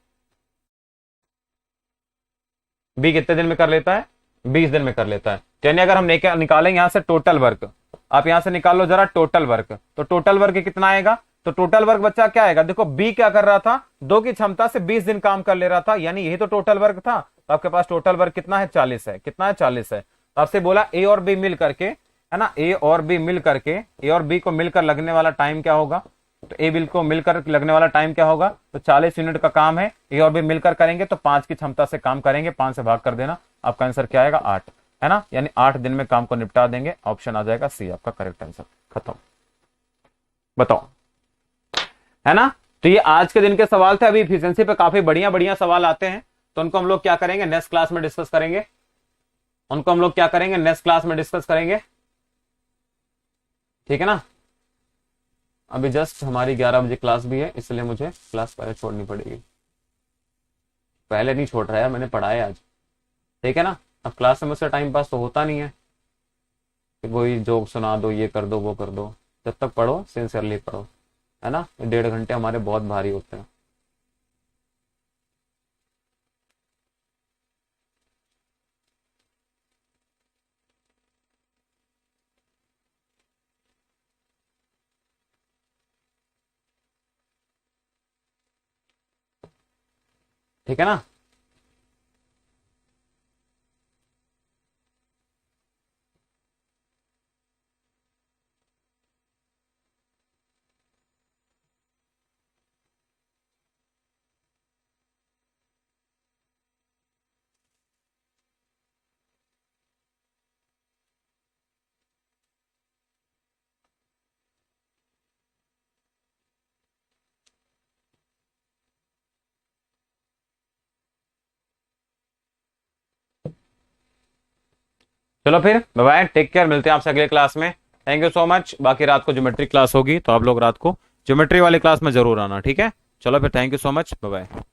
बी कितने दिन में कर लेता है, 20 दिन में कर लेता है। यानी अगर हम निकालें यहां से टोटल वर्क, आप यहां से निकाल लो जरा टोटल वर्क, तो टोटल वर्क कितना आएगा, तो टोटल वर्क बच्चा क्या आएगा, देखो बी क्या कर रहा था, 2 की क्षमता से 20 दिन काम कर ले रहा था, यानी यही तो टोटल वर्क था। तो आपके पास टोटल वर्क कितना है, 40 है। कितना है, 40 है। तो आपसे बोला ए और बी मिल करके, है ना, ए और बी मिल करके, ए और बी को मिलकर लगने वाला टाइम क्या होगा, तो ए बिल को मिलकर लगने वाला टाइम क्या होगा, तो 40 यूनिट का काम है, ए और बी मिलकर करेंगे तो 5 की क्षमता से काम करेंगे, 5 से भाग कर देना, आपका आंसर क्या आएगा, 8, है ना, यानी 8 दिन में काम को निपटा देंगे। ऑप्शन आ जाएगा सी आपका करेक्ट आंसर। खत्म। बताओ, है ना। तो ये आज के दिन के सवाल थे। अभी इफिशिएंसी पे काफी बढ़िया बढ़िया सवाल आते हैं, तो उनको हम लोग क्या करेंगे, नेक्स्ट क्लास में डिस्कस करेंगे। उनको हम लोग क्या करेंगे, नेक्स्ट क्लास में डिस्कस करेंगे, ठीक है ना। अभी जस्ट हमारी 11 बजे क्लास भी है, इसलिए मुझे क्लास पहले छोड़नी पड़ेगी। पहले नहीं छोड़ रहा है, मैंने पढ़ाया आज, ठीक है ना। अब क्लास में मुझसे टाइम पास तो होता नहीं है कि कोई जोक सुना दो, ये कर दो, वो कर दो। जब तक पढ़ो सिंसियरली पढ़ो, है ना। 1.5 घंटे हमारे बहुत भारी होते हैं। ठीक है ना। चलो फिर बाय बाय, टेक केयर, मिलते हैं आपसे अगले क्लास में। Thank you so much. बाकी रात को ज्योमेट्री क्लास होगी, तो आप लोग रात को ज्योमेट्री वाली क्लास में जरूर आना, ठीक है। चलो फिर, thank you so much, bye bye.